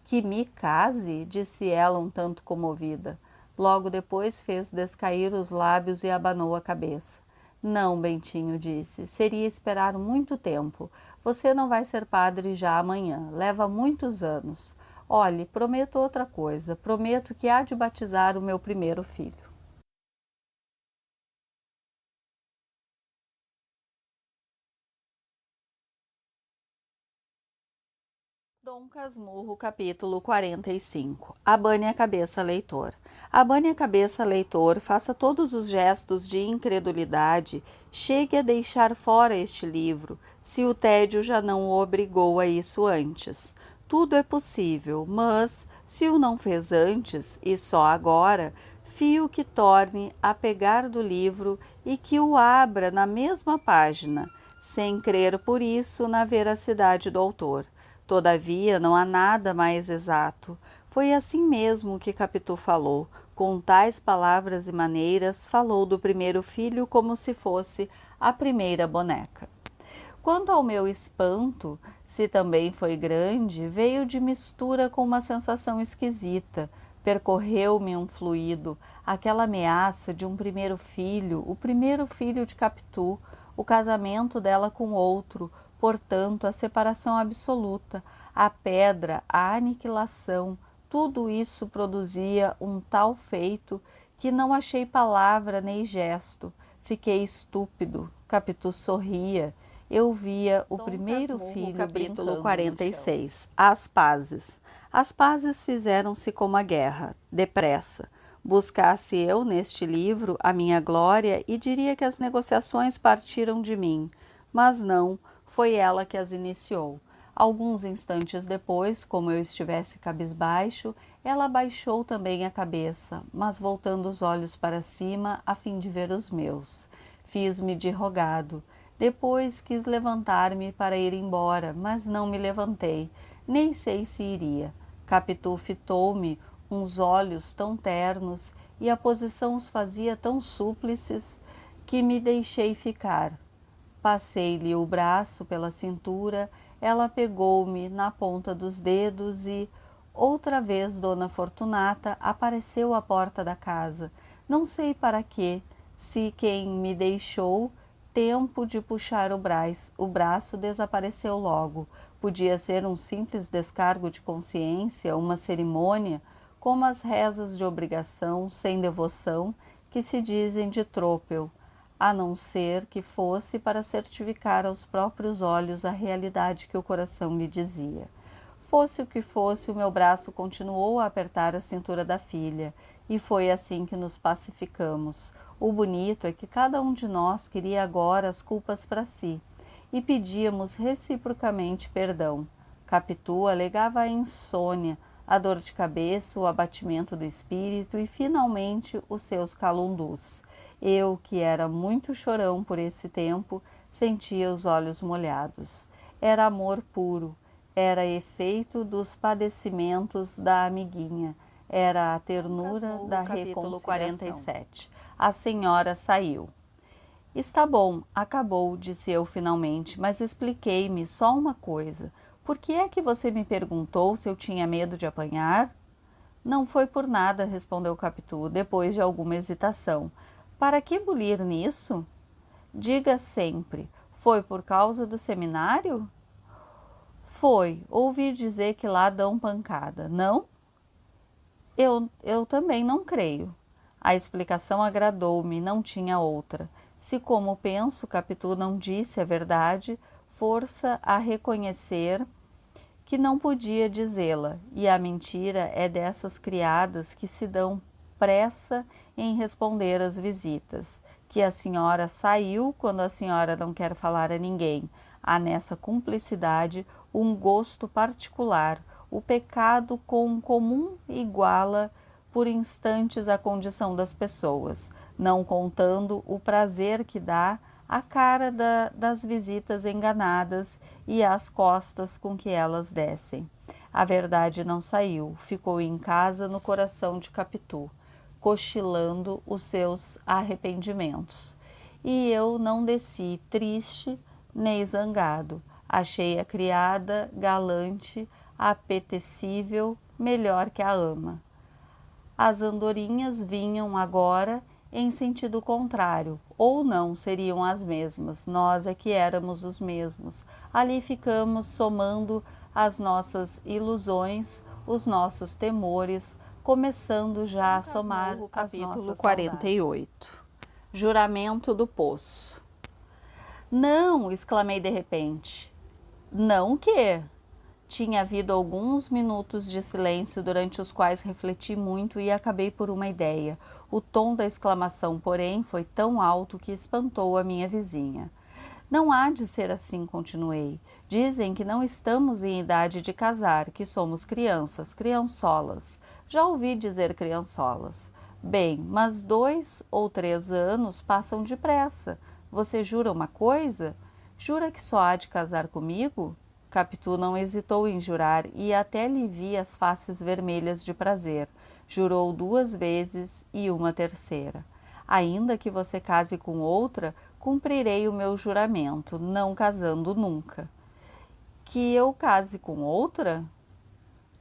Que me case? Disse ela um tanto comovida. Logo depois fez descair os lábios e abanou a cabeça. Não, Bentinho, disse, seria esperar muito tempo. Você não vai ser padre já amanhã, leva muitos anos. Olhe, prometo outra coisa, prometo que há de batizar o meu primeiro filho. Dom Casmurro, capítulo 45. Abane a cabeça, leitor. Abane a cabeça, leitor, faça todos os gestos de incredulidade, chegue a deixar fora este livro, se o tédio já não o obrigou a isso antes. Tudo é possível, mas, se o não fez antes, e só agora, fio que torne a pegar do livro e que o abra na mesma página, sem crer por isso na veracidade do autor. Todavia, não há nada mais exato. Foi assim mesmo que Capitu falou. Com tais palavras e maneiras, falou do primeiro filho como se fosse a primeira boneca. Quanto ao meu espanto, se também foi grande, veio de mistura com uma sensação esquisita. Percorreu-me um fluido, aquela ameaça de um primeiro filho, o primeiro filho de Capitu, o casamento dela com outro, portanto, a separação absoluta, a pedra, a aniquilação, tudo isso produzia um tal feito que não achei palavra nem gesto. Fiquei estúpido. Capitu sorria. Eu via o primeiro filho capítulo 46. As pazes. As pazes fizeram-se como a guerra, depressa. Buscasse eu neste livro a minha glória e diria que as negociações partiram de mim, mas não, foi ela que as iniciou. Alguns instantes depois, como eu estivesse cabisbaixo, ela baixou também a cabeça, mas voltando os olhos para cima a fim de ver os meus. Fiz-me de rogado. Depois quis levantar-me para ir embora, mas não me levantei, nem sei se iria. Capitu fitou-me uns olhos tão ternos e a posição os fazia tão súplices que me deixei ficar. Passei-lhe o braço pela cintura, ela pegou-me na ponta dos dedos e, outra vez Dona Fortunata apareceu à porta da casa. Não sei para quê, se quem me deixou tempo de puxar o braço desapareceu logo. Podia ser um simples descargo de consciência, uma cerimônia, como as rezas de obrigação, sem devoção, que se dizem de tropel, a não ser que fosse para certificar aos próprios olhos a realidade que o coração me dizia. Fosse o que fosse, o meu braço continuou a apertar a cintura da filha, e foi assim que nos pacificamos. O bonito é que cada um de nós queria agora as culpas para si, e pedíamos reciprocamente perdão. Capitu alegava a insônia, a dor de cabeça, o abatimento do espírito e, finalmente, os seus calundus. Eu, que era muito chorão por esse tempo, sentia os olhos molhados. Era amor puro, era efeito dos padecimentos da amiguinha, era a ternura da reconciliação. 47. A senhora saiu. Está bom, acabou, disse eu finalmente, mas expliquei-me só uma coisa. Por que é que você me perguntou se eu tinha medo de apanhar? Não foi por nada, respondeu Capitu, depois de alguma hesitação. Para que bulir nisso? Diga sempre, foi por causa do seminário? Foi, ouvi dizer que lá dão pancada, não? Eu também não creio. A explicação agradou-me, não tinha outra. Se, como penso, Capitu não disse a verdade, força a reconhecer que não podia dizê-la, e a mentira é dessas criadas que se dão pressa em responder às visitas, que a senhora saiu quando a senhora não quer falar a ninguém. Há nessa cumplicidade um gosto particular, o pecado com comum iguala por instantes a condição das pessoas, não contando o prazer que dá a cara das visitas enganadas e as costas com que elas descem. A verdade não saiu, ficou em casa no coração de Capitu, cochilando os seus arrependimentos. E eu não desci triste nem zangado. Achei a criada galante, apetecível, melhor que a ama. As andorinhas vinham agora em sentido contrário, ou não seriam as mesmas, nós é que éramos os mesmos. Ali ficamos somando as nossas ilusões, os nossos temores, começando já a somar as nossas 48. Saudades. Juramento do poço. Não, exclamei de repente. Não o quê? Tinha havido alguns minutos de silêncio durante os quais refleti muito e acabei por uma ideia. O tom da exclamação, porém, foi tão alto que espantou a minha vizinha. Não há de ser assim, continuei. Dizem que não estamos em idade de casar, que somos crianças, criançolas. Já ouvi dizer criançolas. Bem, mas 2 ou 3 anos passam depressa. Você jura uma coisa? Jura que só há de casar comigo? Capitu não hesitou em jurar e até lhe vi as faces vermelhas de prazer. Jurou 2 vezes e uma terceira. Ainda que você case com outra, cumprirei o meu juramento, não casando nunca. Que eu case com outra?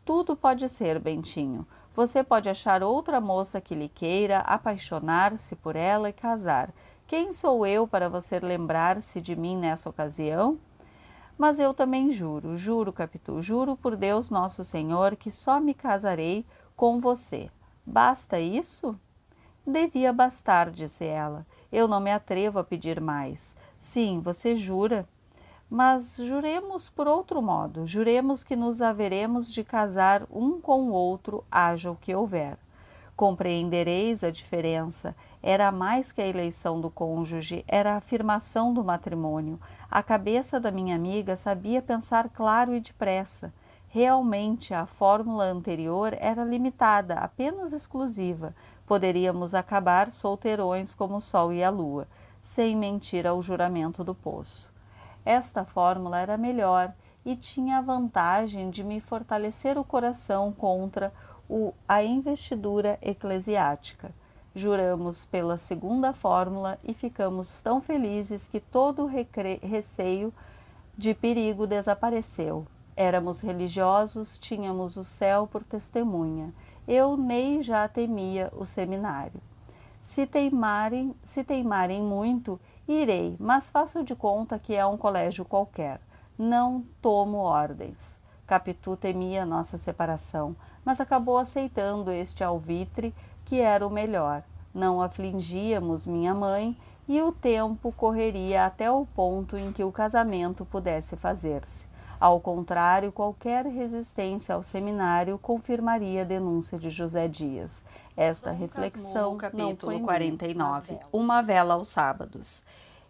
Tudo pode ser, Bentinho. Você pode achar outra moça que lhe queira, apaixonar-se por ela e casar. Quem sou eu para você lembrar-se de mim nessa ocasião? Mas eu também juro, juro, Capitu, juro por Deus Nosso Senhor que só me casarei com você. Basta isso? Devia bastar, disse ela. Eu não me atrevo a pedir mais. Sim, você jura. Mas juremos por outro modo, juremos que nos haveremos de casar um com o outro, haja o que houver. Compreendereis a diferença. Era mais que a eleição do cônjuge, era a afirmação do matrimônio. A cabeça da minha amiga sabia pensar claro e depressa. Realmente, a fórmula anterior era limitada, apenas exclusiva. Poderíamos acabar solteirões como o sol e a lua, sem mentir ao juramento do poço. Esta fórmula era melhor e tinha a vantagem de me fortalecer o coração contra a investidura eclesiástica. Juramos pela segunda fórmula e ficamos tão felizes que todo o receio de perigo desapareceu. Éramos religiosos, tínhamos o céu por testemunha. Eu nem já temia o seminário. Se teimarem muito, irei, mas faço de conta que é um colégio qualquer. Não tomo ordens. Capitu temia nossa separação, mas acabou aceitando este alvitre, que era o melhor. Não afligíamos minha mãe e o tempo correria até o ponto em que o casamento pudesse fazer-se. Ao contrário, qualquer resistência ao seminário confirmaria a denúncia de José Dias. Esta reflexão, capítulo 49, Uma vela aos sábados.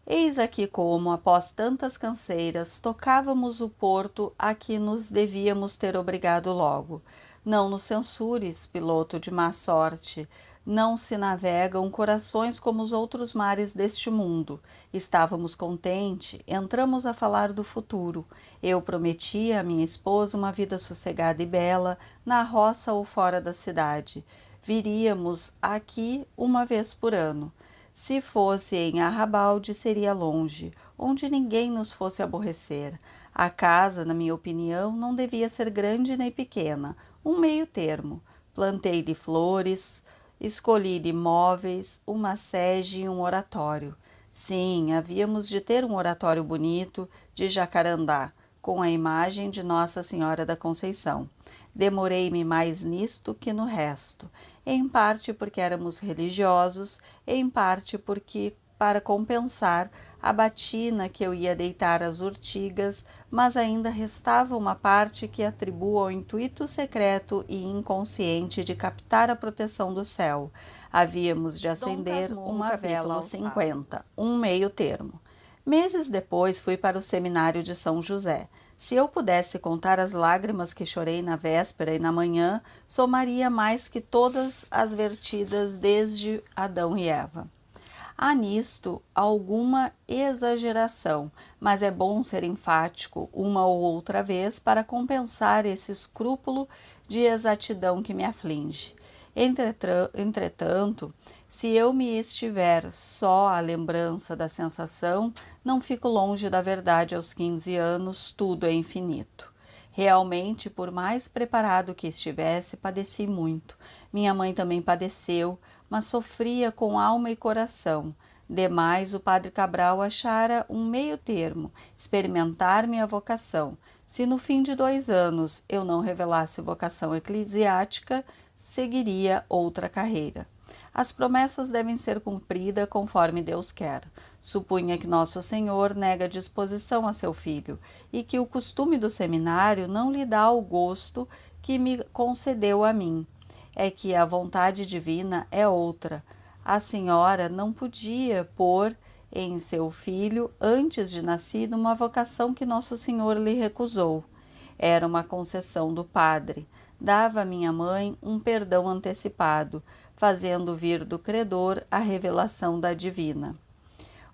Eis aqui como, após tantas canseiras, tocávamos o porto a que nos devíamos ter obrigado logo. Não nos censures, piloto de má sorte. Não se navegam corações como os outros mares deste mundo. Estávamos contentes, entramos a falar do futuro. Eu prometia à minha esposa uma vida sossegada e bela, na roça ou fora da cidade. Viríamos aqui uma vez por ano. Se fosse em Arrabalde, seria longe, onde ninguém nos fosse aborrecer. A casa, na minha opinião, não devia ser grande nem pequena, um meio termo. Plantei-lhe flores, escolhi-lhe móveis, uma sege e um oratório. Sim, havíamos de ter um oratório bonito, de jacarandá, com a imagem de Nossa Senhora da Conceição. Demorei-me mais nisto que no resto, em parte porque éramos religiosos, em parte porque, para compensar a batina que eu ia deitar às urtigas, mas ainda restava uma parte que atribuo ao intuito secreto e inconsciente de captar a proteção do céu. Havíamos de acender uma vela aos 50, um meio termo. Meses depois fui para o seminário de São José. Se eu pudesse contar as lágrimas que chorei na véspera e na manhã, somaria mais que todas as vertidas desde Adão e Eva. Há nisto alguma exageração, mas é bom ser enfático uma ou outra vez para compensar esse escrúpulo de exatidão que me aflige. Entretanto, se eu me estiver só à lembrança da sensação, não fico longe da verdade aos 15 anos, tudo é infinito. Realmente, por mais preparado que estivesse, padeci muito. Minha mãe também padeceu, mas sofria com alma e coração. Demais, o padre Cabral achara um meio termo, experimentar minha vocação. Se no fim de 2 anos eu não revelasse vocação eclesiástica, seguiria outra carreira. As promessas devem ser cumpridas conforme Deus quer. Supunha que Nosso Senhor nega disposição a seu filho e que o costume do seminário não lhe dá o gosto que me concedeu a mim. É que a vontade divina é outra. A senhora não podia pôr em seu filho, antes de nascido, uma vocação que Nosso Senhor lhe recusou. Era uma concessão do padre. Dava à minha mãe um perdão antecipado, fazendo vir do credor a revelação da divina.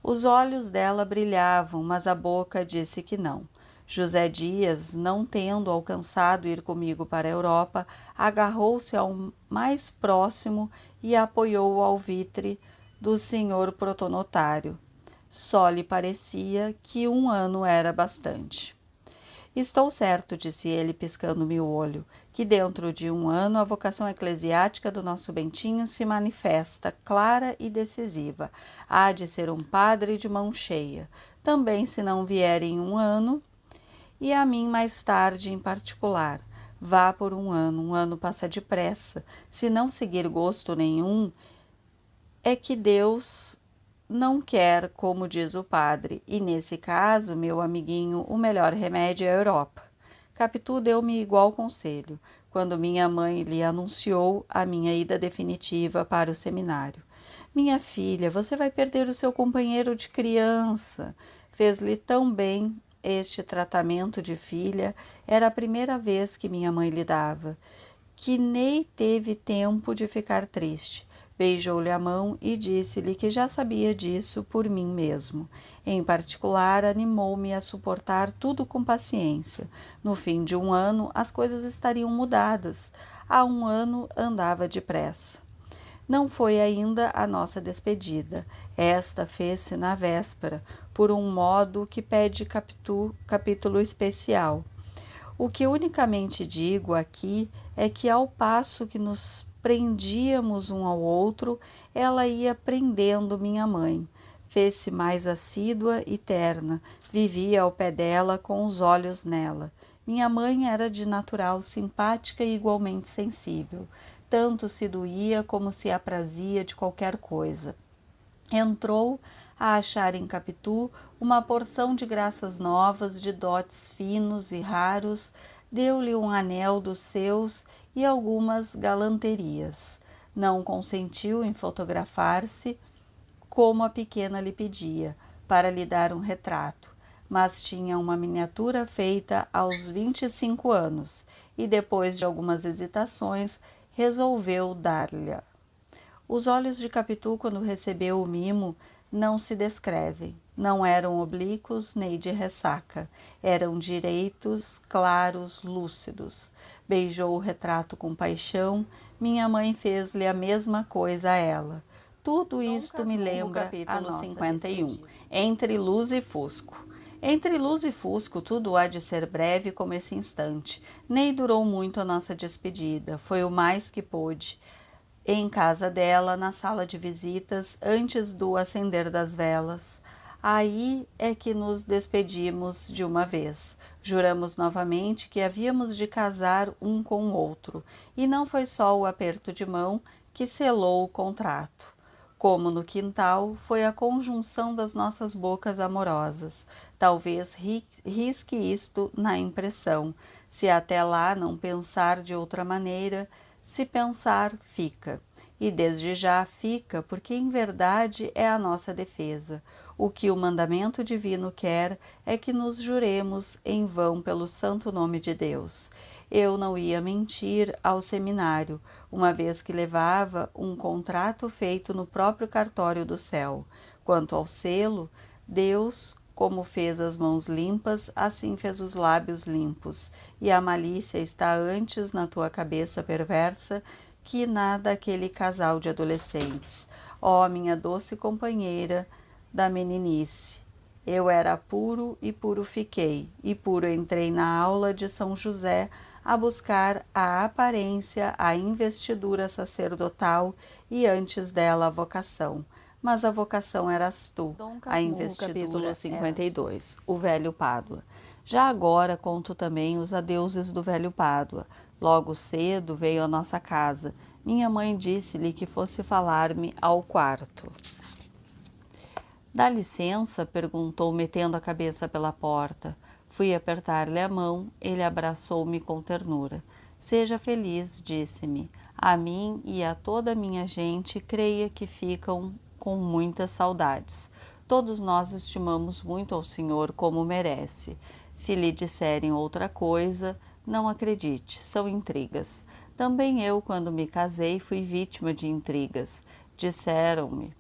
Os olhos dela brilhavam, mas a boca disse que não. José Dias, não tendo alcançado ir comigo para a Europa, agarrou-se ao mais próximo e apoiou o alvitre do senhor protonotário. Só lhe parecia que 1 ano era bastante. Estou certo, disse ele, piscando-me o olho, que dentro de 1 ano a vocação eclesiástica do nosso Bentinho se manifesta, clara e decisiva. Há de ser um padre de mão cheia. Também, se não vier em 1 ano, e a mim mais tarde em particular. Vá por um ano passa depressa. Se não seguir gosto nenhum, é que Deus não quer, como diz o padre, e nesse caso, meu amiguinho, o melhor remédio é a Europa. Capitu deu-me igual conselho, quando minha mãe lhe anunciou a minha ida definitiva para o seminário. Minha filha, você vai perder o seu companheiro de criança. Fez-lhe tão bem este tratamento de filha, era a primeira vez que minha mãe lhe dava, que nem teve tempo de ficar triste. Beijou-lhe a mão e disse-lhe que já sabia disso por mim mesmo. Em particular, animou-me a suportar tudo com paciência. No fim de um ano, as coisas estariam mudadas. Há um ano andava depressa. Não foi ainda a nossa despedida. Esta fez-se na véspera, por um modo que pede capítulo especial. O que unicamente digo aqui é que, ao passo que nos prendíamos um ao outro, ela ia prendendo minha mãe. Fez-se mais assídua e terna, vivia ao pé dela com os olhos nela. Minha mãe era de natural simpática e igualmente sensível. Tanto se doía como se aprazia de qualquer coisa. Entrou a achar em Capitu uma porção de graças novas, de dotes finos e raros, deu-lhe um anel dos seus e algumas galanterias. Não consentiu em fotografar-se, como a pequena lhe pedia, para lhe dar um retrato, mas tinha uma miniatura feita aos 25 anos e, depois de algumas hesitações, resolveu dar-lhe. Os olhos de Capitu, quando recebeu o mimo, não se descrevem. Não eram oblíquos nem de ressaca. Eram direitos, claros, lúcidos. Beijou o retrato com paixão. Minha mãe fez-lhe a mesma coisa a ela. Tudo isto me lembra a nossa 51, despedida. Entre luz e fusco. Entre luz e fusco, tudo há de ser breve como esse instante. Nem durou muito a nossa despedida. Foi o mais que pôde. Em casa dela, na sala de visitas, antes do acender das velas. Aí é que nos despedimos de uma vez. Juramos novamente que havíamos de casar um com o outro, e não foi só o aperto de mão que selou o contrato. Como no quintal, foi a conjunção das nossas bocas amorosas. Talvez risque isto na impressão. Se até lá não pensar de outra maneira, se pensar, fica. E desde já fica, porque em verdade é a nossa defesa. O que o mandamento divino quer é que nos juremos em vão pelo santo nome de Deus. Eu não ia mentir ao seminário, uma vez que levava um contrato feito no próprio cartório do céu. Quanto ao selo, Deus, como fez as mãos limpas, assim fez os lábios limpos, e a malícia está antes na tua cabeça perversa que nada aquele casal de adolescentes. Ó, minha doce companheira da meninice! Eu era puro e puro fiquei, e puro entrei na aula de São José a buscar a aparência, a investidura sacerdotal e antes dela a vocação. Mas a vocação eras tu, a investidura capítulo 52, o velho Pádua. Já agora conto também os adeuses do velho Pádua. Logo cedo veio à nossa casa. Minha mãe disse-lhe que fosse falar-me ao quarto. Dá licença? Perguntou, metendo a cabeça pela porta. Fui apertar-lhe a mão, ele abraçou-me com ternura. Seja feliz, disse-me. A mim e a toda a minha gente, creia que ficam com muitas saudades. Todos nós estimamos muito ao Senhor como merece. Se lhe disserem outra coisa, não acredite, são intrigas. Também eu, quando me casei, fui vítima de intrigas. Disseram-me: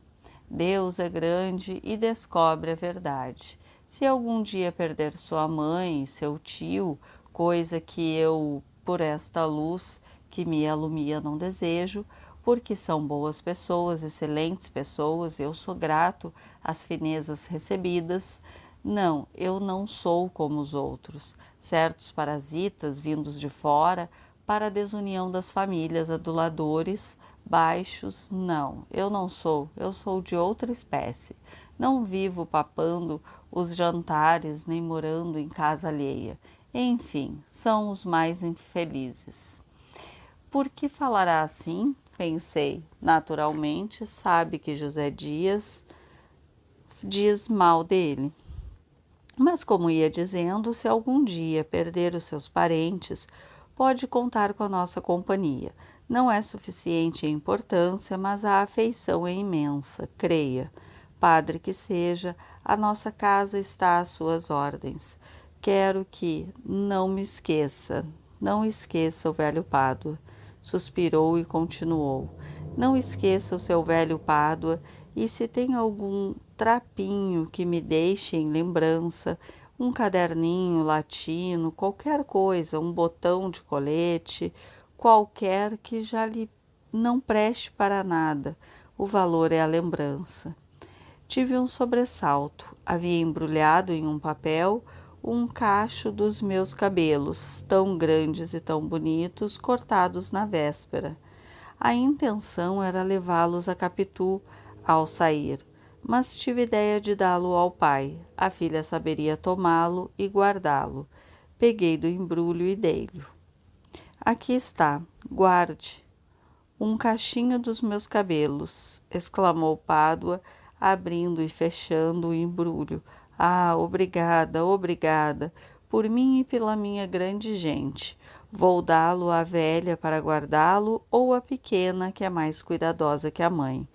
Deus é grande e descobre a verdade. Se algum dia perder sua mãe, seu tio, coisa que eu, por esta luz que me alumia, não desejo, porque são boas pessoas, excelentes pessoas, eu sou grato às finezas recebidas. Não, eu não sou como os outros. Certos parasitas vindos de fora para a desunião das famílias, aduladores, baixos. Não, eu não sou, eu sou de outra espécie. Não vivo papando os jantares, nem morando em casa alheia. Enfim, são os mais infelizes. Por que falará assim? Pensei. Naturalmente, sabe que José Dias diz mal dele. Mas, como ia dizendo, se algum dia perder os seus parentes, pode contar com a nossa companhia. Não é suficiente em importância, mas a afeição é imensa, creia. Padre que seja, a nossa casa está às suas ordens. Quero que não esqueça o velho Pádua. Suspirou e continuou. Não esqueça o seu velho Pádua, e se tem algum trapinho que me deixe em lembrança, um caderninho latino, qualquer coisa, um botão de colete, qualquer que já lhe não preste para nada, o valor é a lembrança. Tive um sobressalto. Havia embrulhado em um papel um cacho dos meus cabelos, tão grandes e tão bonitos, cortados na véspera. A intenção era levá-los a Capitu ao sair, mas tive ideia de dá-lo ao pai. A filha saberia tomá-lo e guardá-lo. Peguei do embrulho e dei-lhe. Aqui está, guarde. Um cachinho dos meus cabelos, exclamou Pádua, abrindo e fechando o embrulho. Ah, obrigada, obrigada, por mim e pela minha grande gente. Vou dá-lo à velha para guardá-lo ou à pequena, que é mais cuidadosa que a mãe.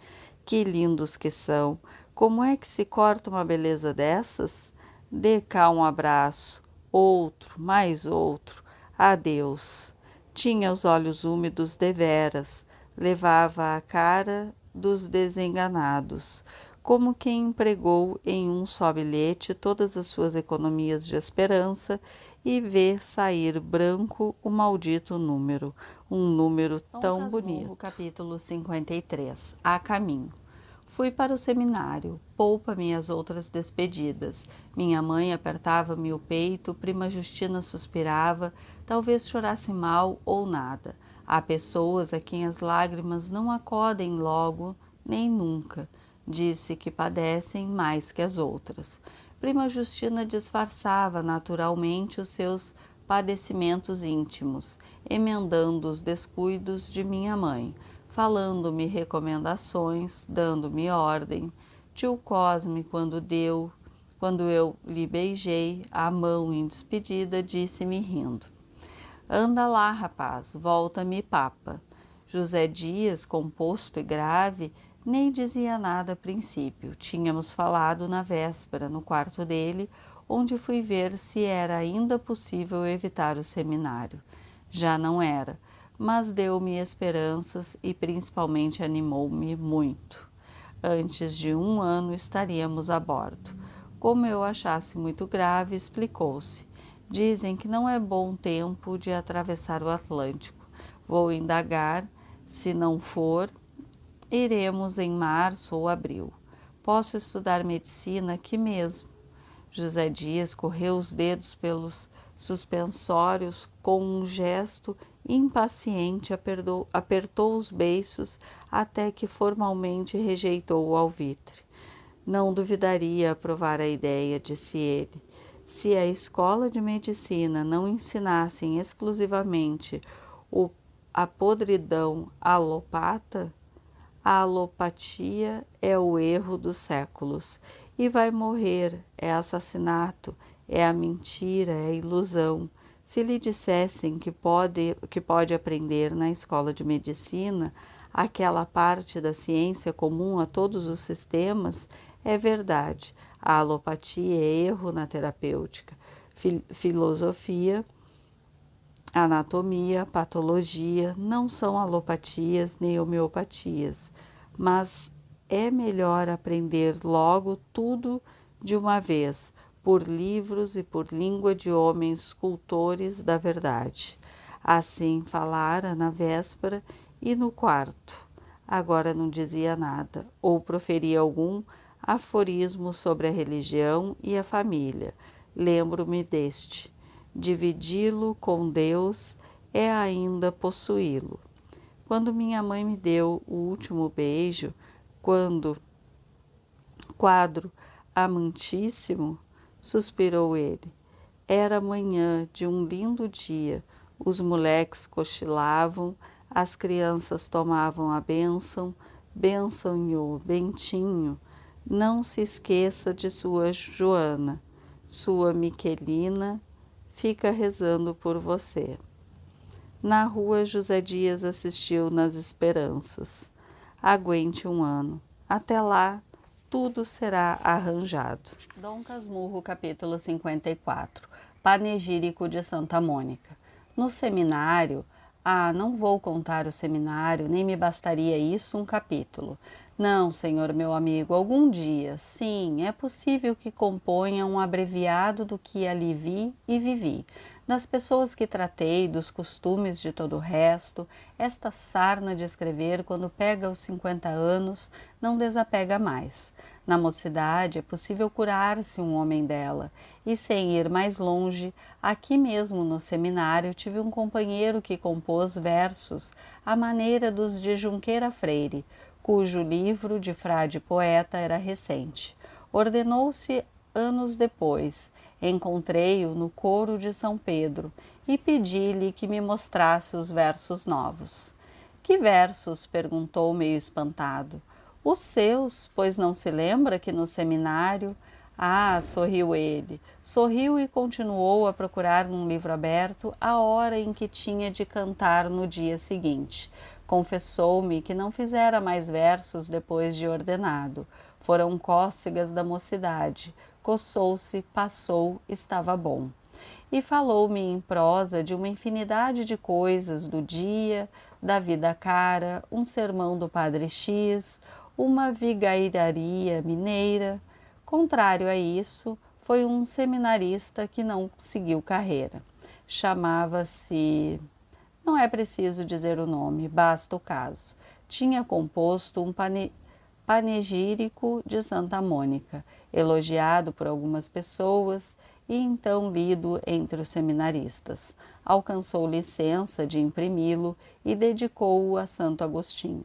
Que lindos que são! Como é que se corta uma beleza dessas? Dê cá um abraço. Outro, mais outro. Adeus. Tinha os olhos úmidos deveras. Levava a cara dos desenganados, como quem empregou em um só bilhete todas as suas economias de esperança e vê sair branco o maldito número, um número tão bonito. Capítulo 53. A caminho. Fui para o seminário. Poupa-me as outras despedidas. Minha mãe apertava-me o peito, prima Justina suspirava, talvez chorasse mal ou nada. Há pessoas a quem as lágrimas não acodem logo, nem nunca. Disse que padecem mais que as outras. Prima Justina disfarçava naturalmente os seus padecimentos íntimos, emendando os descuidos de minha mãe, falando-me recomendações, dando-me ordem. Tio Cosme, quando eu lhe beijei a mão em despedida, disse-me rindo: Anda lá, rapaz, volta-me papa. José Dias, composto e grave, nem dizia nada a princípio. Tínhamos falado na véspera, no quarto dele, onde fui ver se era ainda possível evitar o seminário. Já não era, mas deu-me esperanças e principalmente animou-me muito. Antes de 1 ano estaríamos a bordo. Como eu achasse muito grave, explicou-se. Dizem que não é bom tempo de atravessar o Atlântico. Vou indagar, se não for, iremos em março ou abril. Posso estudar medicina aqui mesmo. José Dias correu os dedos pelos suspensórios com um gesto impaciente, apertou os beiços até que formalmente rejeitou o alvitre. Não duvidaria aprovar a ideia, disse ele. Se a escola de medicina não ensinassem exclusivamente a podridão alopata, a alopatia é o erro dos séculos e vai morrer, é assassinato, é a mentira, é a ilusão. Se lhe dissessem que pode aprender na escola de medicina aquela parte da ciência comum a todos os sistemas, é verdade. A alopatia é erro na terapêutica, filosofia, anatomia, patologia não são alopatias nem homeopatias, mas é melhor aprender logo tudo de uma vez, por livros e por língua de homens cultores da verdade. Assim falara na véspera e no quarto. Agora não dizia nada, ou proferia algum aforismo sobre a religião e a família. Lembro-me deste: dividi-lo com Deus é ainda possuí-lo. Quando minha mãe me deu o último beijo, quadro amantíssimo, suspirou ele. Era manhã de um lindo dia, os moleques cochilavam, as crianças tomavam a bênção, bênçãozinho, Bentinho, não se esqueça de sua Joana, sua Miquelina, fica rezando por você. Na rua, José Dias assistiu nas esperanças. Aguente um ano. Até lá, tudo será arranjado. Dom Casmurro, capítulo 54. Panegírico de Santa Mônica. No seminário, não vou contar o seminário, nem me bastaria isso um capítulo. Não, senhor meu amigo, algum dia, sim, é possível que componha um abreviado do que ali vi e vivi. Das pessoas que tratei, dos costumes de todo o resto, esta sarna de escrever, quando pega os 50 anos, não desapega mais. Na mocidade é possível curar-se um homem dela, e sem ir mais longe, aqui mesmo no seminário tive um companheiro que compôs versos à maneira dos de Junqueira Freire, cujo livro de frade poeta era recente. Ordenou-se anos depois. Encontrei-o no coro de São Pedro e pedi-lhe que me mostrasse os versos novos. Que versos? Perguntou meio espantado. Os seus, pois não se lembra que no seminário... sorriu ele. Sorriu e continuou a procurar num livro aberto a hora em que tinha de cantar no dia seguinte. Confessou-me que não fizera mais versos depois de ordenado. Foram cócegas da mocidade. Coçou-se, passou, estava bom. E falou-me em prosa de uma infinidade de coisas do dia, da vida cara, um sermão do padre X, uma vigairaria mineira. Contrário a isso, foi um seminarista que não seguiu carreira. Chamava-se... Não é preciso dizer o nome, basta o caso. Tinha composto um panegírico de Santa Mônica, elogiado por algumas pessoas e então lido entre os seminaristas. Alcançou licença de imprimi-lo e dedicou-o a Santo Agostinho.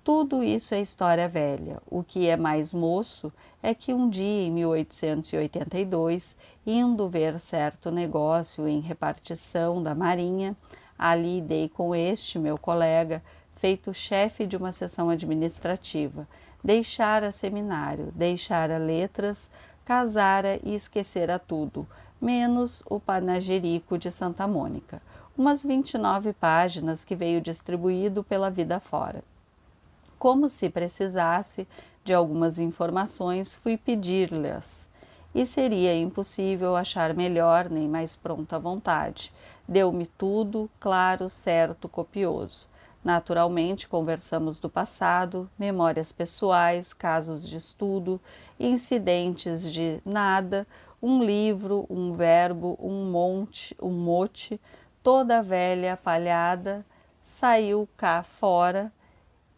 Tudo isso é história velha. O que é mais moço é que um dia, em 1882, indo ver certo negócio em repartição da Marinha, ali dei com este, meu colega, feito chefe de uma seção administrativa. Deixara seminário, deixara letras, casara e esquecera tudo, menos o panegírico de Santa Mônica, umas 29 páginas que veio distribuído pela vida fora. Como se precisasse de algumas informações, fui pedir-lhes, e seria impossível achar melhor nem mais pronta vontade. Deu-me tudo, claro, certo, copioso. Naturalmente, conversamos do passado, memórias pessoais, casos de estudo, incidentes de nada, um livro, um verbo, um mote, toda a velha palhada, saiu cá fora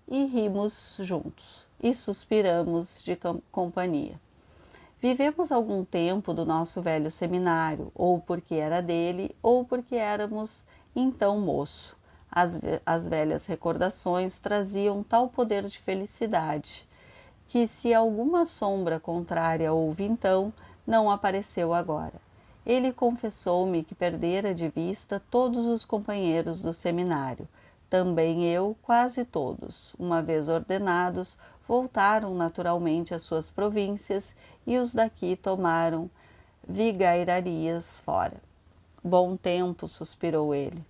e rimos juntos, e suspiramos de companhia. Vivemos algum tempo do nosso velho seminário, ou porque era dele, ou porque éramos então moço. As velhas recordações traziam tal poder de felicidade, que se alguma sombra contrária houve então, não apareceu agora. Ele confessou-me que perdera de vista todos os companheiros do seminário. Também eu, quase todos, uma vez ordenados, voltaram naturalmente às suas províncias e os daqui tomaram vigairarias fora. Bom tempo, suspirou ele.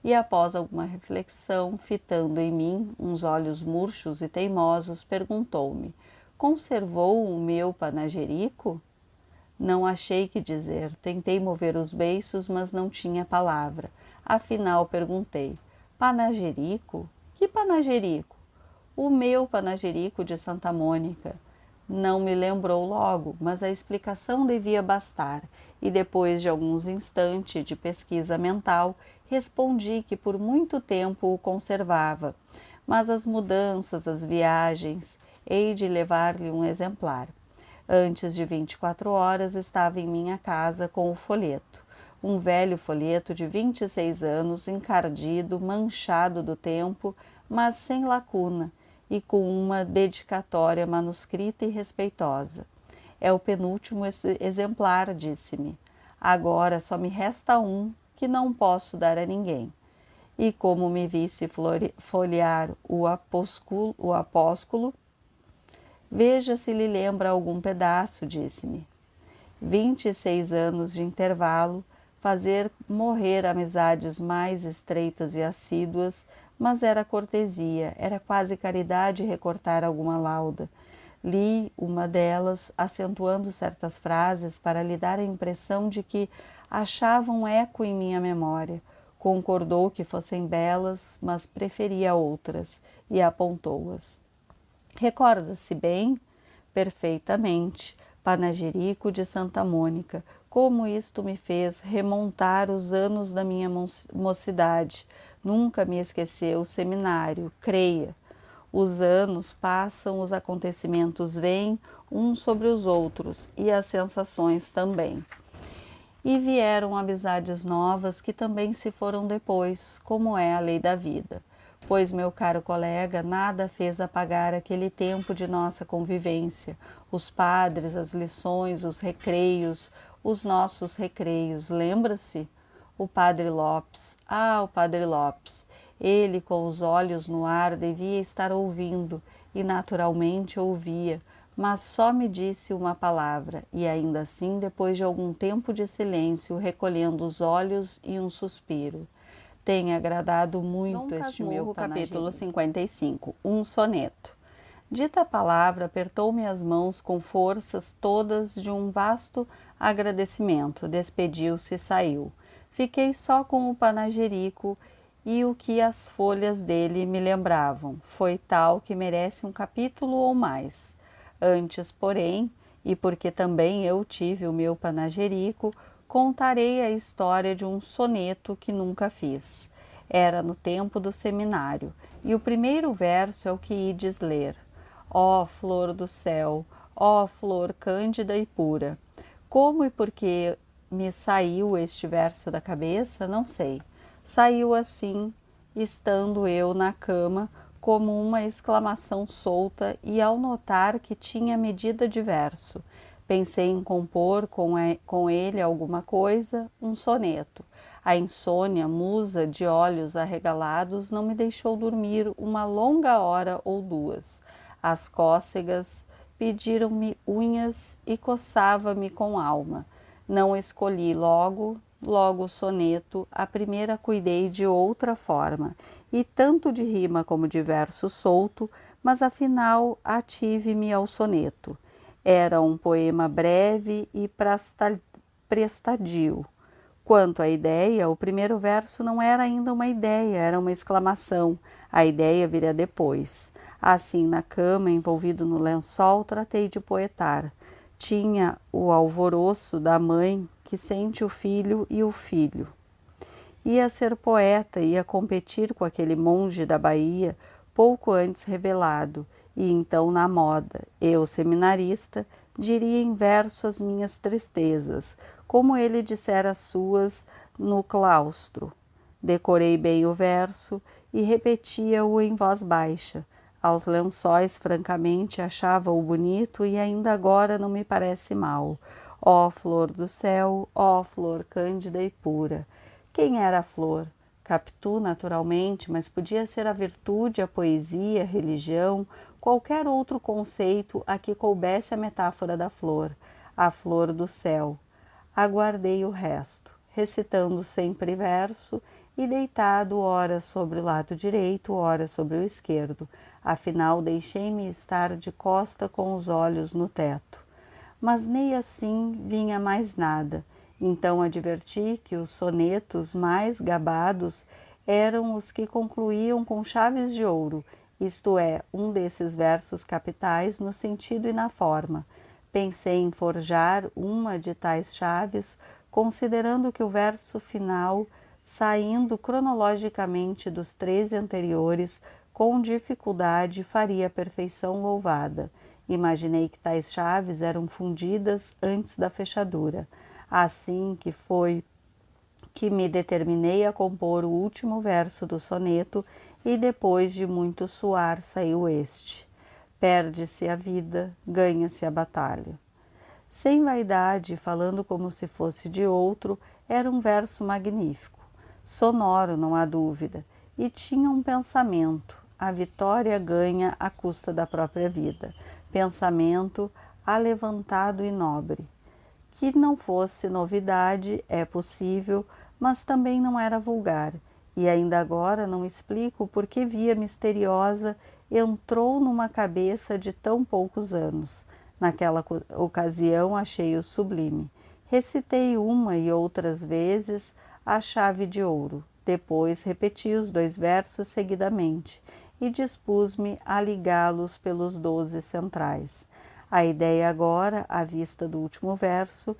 E após alguma reflexão, fitando em mim uns olhos murchos e teimosos, perguntou-me: conservou o meu panegírico? Não achei que dizer. Tentei mover os beiços, mas não tinha palavra. Afinal, perguntei: panegírico? Que panegírico? O meu panegírico de Santa Mônica. Não me lembrou logo, mas a explicação devia bastar, e depois de alguns instantes de pesquisa mental, respondi que por muito tempo o conservava, mas as mudanças, as viagens, hei de levar-lhe um exemplar. Antes de 24 horas estava em minha casa com o folheto. um velho folheto de 26 anos, encardido, manchado do tempo, mas sem lacuna, e com uma dedicatória manuscrita e respeitosa. É o penúltimo exemplar, disse-me. Agora só me resta um, que não posso dar a ninguém. E como me visse folhear o apósculo, veja se lhe lembra algum pedaço, disse-me. 26 anos de intervalo, fazer morrer amizades mais estreitas e assíduas, mas era cortesia, era quase caridade recortar alguma lauda. Li uma delas, acentuando certas frases para lhe dar a impressão de que achava um eco em minha memória. Concordou que fossem belas, mas preferia outras, e apontou-as. Recorda-se bem? Perfeitamente. Panegírico de Santa Mônica. Como isto me fez remontar os anos da minha mocidade. Nunca me esqueceu o seminário, creia. Os anos passam, os acontecimentos vêm uns sobre os outros e as sensações também. E vieram amizades novas que também se foram depois, como é a lei da vida. Pois, meu caro colega, nada fez apagar aquele tempo de nossa convivência, os padres, as lições, os recreios, os nossos recreios, lembra-se? O padre Lopes, o padre Lopes, ele com os olhos no ar devia estar ouvindo, e naturalmente ouvia, mas só me disse uma palavra, e ainda assim, depois de algum tempo de silêncio, recolhendo os olhos e um suspiro. Tem agradado muito este meu capítulo 55, um soneto. Dita a palavra, apertou-me as mãos com forças todas de um vasto agradecimento, despediu-se e saiu. Fiquei só com o panegírico e o que as folhas dele me lembravam. Foi tal que merece um capítulo ou mais. Antes, porém, e porque também eu tive o meu panegírico, contarei a história de um soneto que nunca fiz. Era no tempo do seminário, e o primeiro verso é o que ides ler. Ó flor do céu, ó flor cândida e pura. Como e por que me saiu este verso da cabeça, não sei. Saiu assim, estando eu na cama, como uma exclamação solta, e ao notar que tinha medida de verso, pensei em compor com ele alguma coisa, um soneto. A insônia, musa de olhos arregalados, não me deixou dormir uma longa hora ou duas. As cócegas pediram-me unhas e coçava-me com alma. Não escolhi logo o soneto, a primeira cuidei de outra forma, e tanto de rima como de verso solto, mas afinal ative-me ao soneto. Era um poema breve e prestadio. Quanto à ideia, o primeiro verso não era ainda uma ideia, era uma exclamação. A ideia viria depois. Assim, na cama, envolvido no lençol, tratei de poetar. Tinha o alvoroço da mãe que sente o filho e o filho. Ia ser poeta, ia competir com aquele monge da Bahia, pouco antes revelado, e então na moda. Eu, seminarista, diria em verso as minhas tristezas, como ele dissera as suas no claustro. Decorei bem o verso e repetia-o em voz baixa. Aos lençóis, francamente, achava-o bonito e ainda agora não me parece mal. Ó flor do céu, ó flor cândida e pura. Quem era a flor? Capitu, naturalmente, mas podia ser a virtude, a poesia, a religião, qualquer outro conceito a que coubesse a metáfora da flor, a flor do céu. Aguardei o resto, recitando sempre verso e deitado ora sobre o lado direito, ora sobre o esquerdo. Afinal, deixei-me estar de costa com os olhos no teto. Mas nem assim vinha mais nada. Então adverti que os sonetos mais gabados eram os que concluíam com chaves de ouro, isto é, um desses versos capitais no sentido e na forma. Pensei em forjar uma de tais chaves, considerando que o verso final, saindo cronologicamente dos 13 anteriores, com dificuldade faria a perfeição louvada. Imaginei que tais chaves eram fundidas antes da fechadura. Assim que foi que me determinei a compor o último verso do soneto e depois de muito suar saiu este: perde-se a vida, ganha-se a batalha. Sem vaidade, falando como se fosse de outro, era um verso magnífico, sonoro, não há dúvida, e tinha um pensamento: a vitória ganha à custa da própria vida, pensamento alevantado e nobre. Que não fosse novidade, é possível, mas também não era vulgar, e ainda agora não explico por que via misteriosa entrou numa cabeça de tão poucos anos. Naquela ocasião achei-o sublime. Recitei uma e outras vezes a chave de ouro. Depois repeti os 2 versos seguidamente e dispus-me a ligá-los pelos 12 centrais. A ideia agora, à vista do último verso,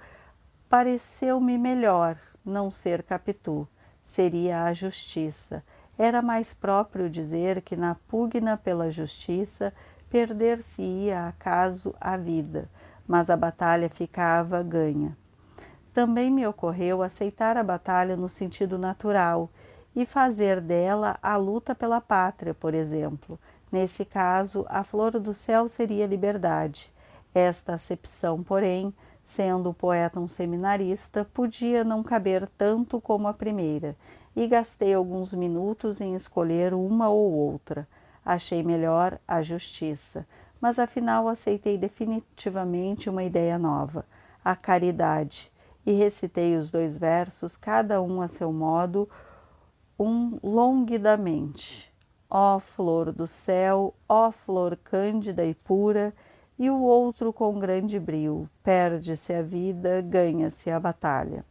pareceu-me melhor não ser Capitu, seria a justiça. Era mais próprio dizer que na pugna pela justiça perder-se-ia acaso a vida, mas a batalha ficava ganha. Também me ocorreu aceitar a batalha no sentido natural e fazer dela a luta pela pátria, por exemplo. Nesse caso, a flor do céu seria liberdade. Esta acepção, porém, sendo o poeta um seminarista, podia não caber tanto como a primeira, e gastei alguns minutos em escolher uma ou outra. Achei melhor a justiça, mas afinal aceitei definitivamente uma ideia nova, a caridade, e recitei os 2 versos, cada um a seu modo, longuidamente. Ó flor do céu, ó flor cândida e pura, e o outro com grande brio, perde-se a vida, ganha-se a batalha.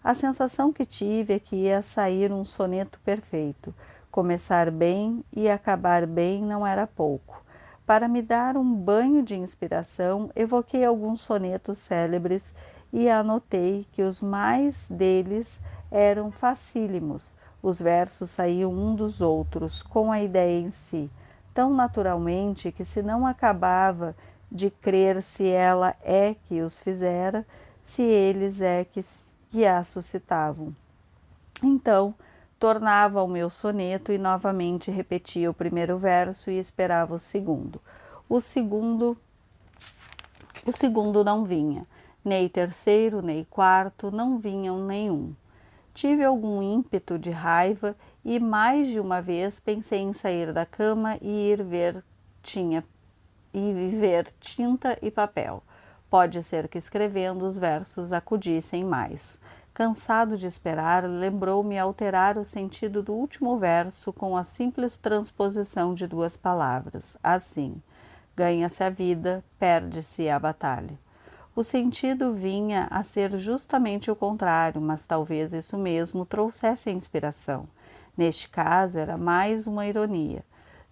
A sensação que tive é que ia sair um soneto perfeito. Começar bem e acabar bem não era pouco. Para me dar um banho de inspiração, evoquei alguns sonetos célebres e anotei que os mais deles eram facílimos. Os versos saíam um dos outros, com a ideia em si, tão naturalmente que se não acabava de crer se ela é que os fizera, se eles é que a suscitavam. Então, tornava ao meu soneto e novamente repetia o primeiro verso e esperava o segundo. O segundo não vinha, nem terceiro, nem quarto, não vinham nenhum. Tive algum ímpeto de raiva e mais de uma vez pensei em sair da cama e ir ver tinta e papel. Pode ser que escrevendo os versos acudissem mais. Cansado de esperar, lembrou-me alterar o sentido do último verso com a simples transposição de 2 palavras, assim: ganha-se a vida, perde-se a batalha. O sentido vinha a ser justamente o contrário, mas talvez isso mesmo trouxesse a inspiração. Neste caso, era mais uma ironia.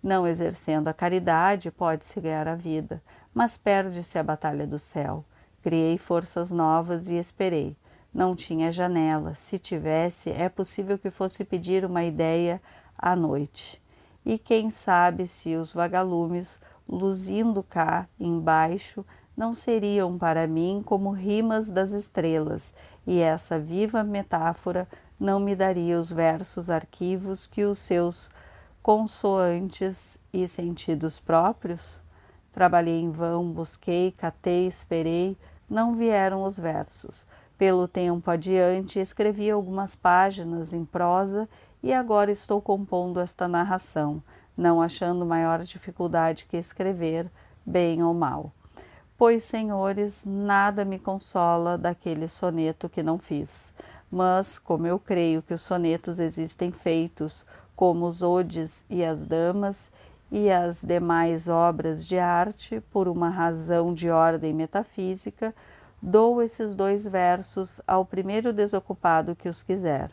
Não exercendo a caridade, pode-se ganhar a vida, mas perde-se a batalha do céu. Criei forças novas e esperei. Não tinha janela. Se tivesse, é possível que fosse pedir uma ideia à noite. E quem sabe se os vagalumes, luzindo cá embaixo, não seriam para mim como rimas das estrelas, e essa viva metáfora não me daria os versos arquivos que os seus consoantes e sentidos próprios? Trabalhei em vão, busquei, catei, esperei, não vieram os versos. Pelo tempo adiante, escrevi algumas páginas em prosa e agora estou compondo esta narração, não achando maior dificuldade que escrever, bem ou mal. Pois, senhores, nada me consola daquele soneto que não fiz. Mas, como eu creio que os sonetos existem feitos, como os odes e as damas, e as demais obras de arte, por uma razão de ordem metafísica, dou esses 2 versos ao primeiro desocupado que os quiser.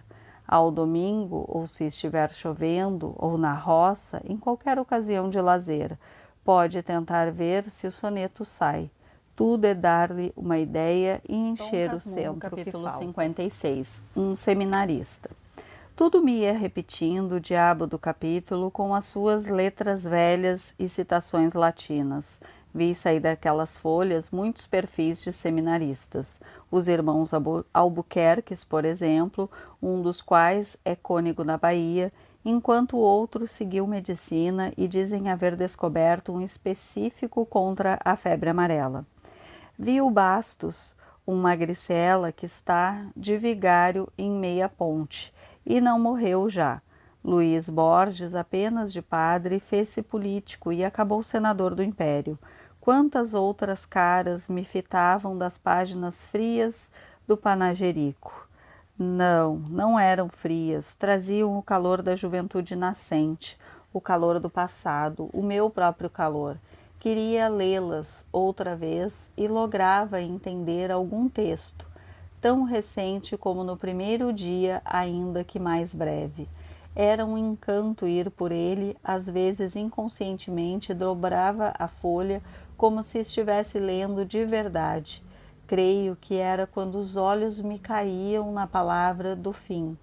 Ao domingo, ou se estiver chovendo, ou na roça, em qualquer ocasião de lazer, pode tentar ver se o soneto sai. Tudo é dar-lhe uma ideia e encher o centro capítulo que falta. 56. Um seminarista. Tudo me ia repetindo o diabo do capítulo com as suas letras velhas e citações latinas. Vi sair daquelas folhas muitos perfis de seminaristas. Os irmãos Albuquerques, por exemplo, um dos quais é cônego na Bahia, enquanto o outro seguiu medicina e dizem haver descoberto um específico contra a febre amarela. Vi o Bastos, um magricela que está de vigário em meia ponte, e não morreu já. Luiz Borges, apenas de padre, fez-se político e acabou senador do Império. Quantas outras caras me fitavam das páginas frias do panegírico. Não, não eram frias, traziam o calor da juventude nascente, o calor do passado, o meu próprio calor. Queria lê-las outra vez e lograva entender algum texto, tão recente como no primeiro dia, ainda que mais breve. Era um encanto ir por ele, às vezes inconscientemente dobrava a folha como se estivesse lendo de verdade. Creio que era quando os olhos me caíam na palavra do fim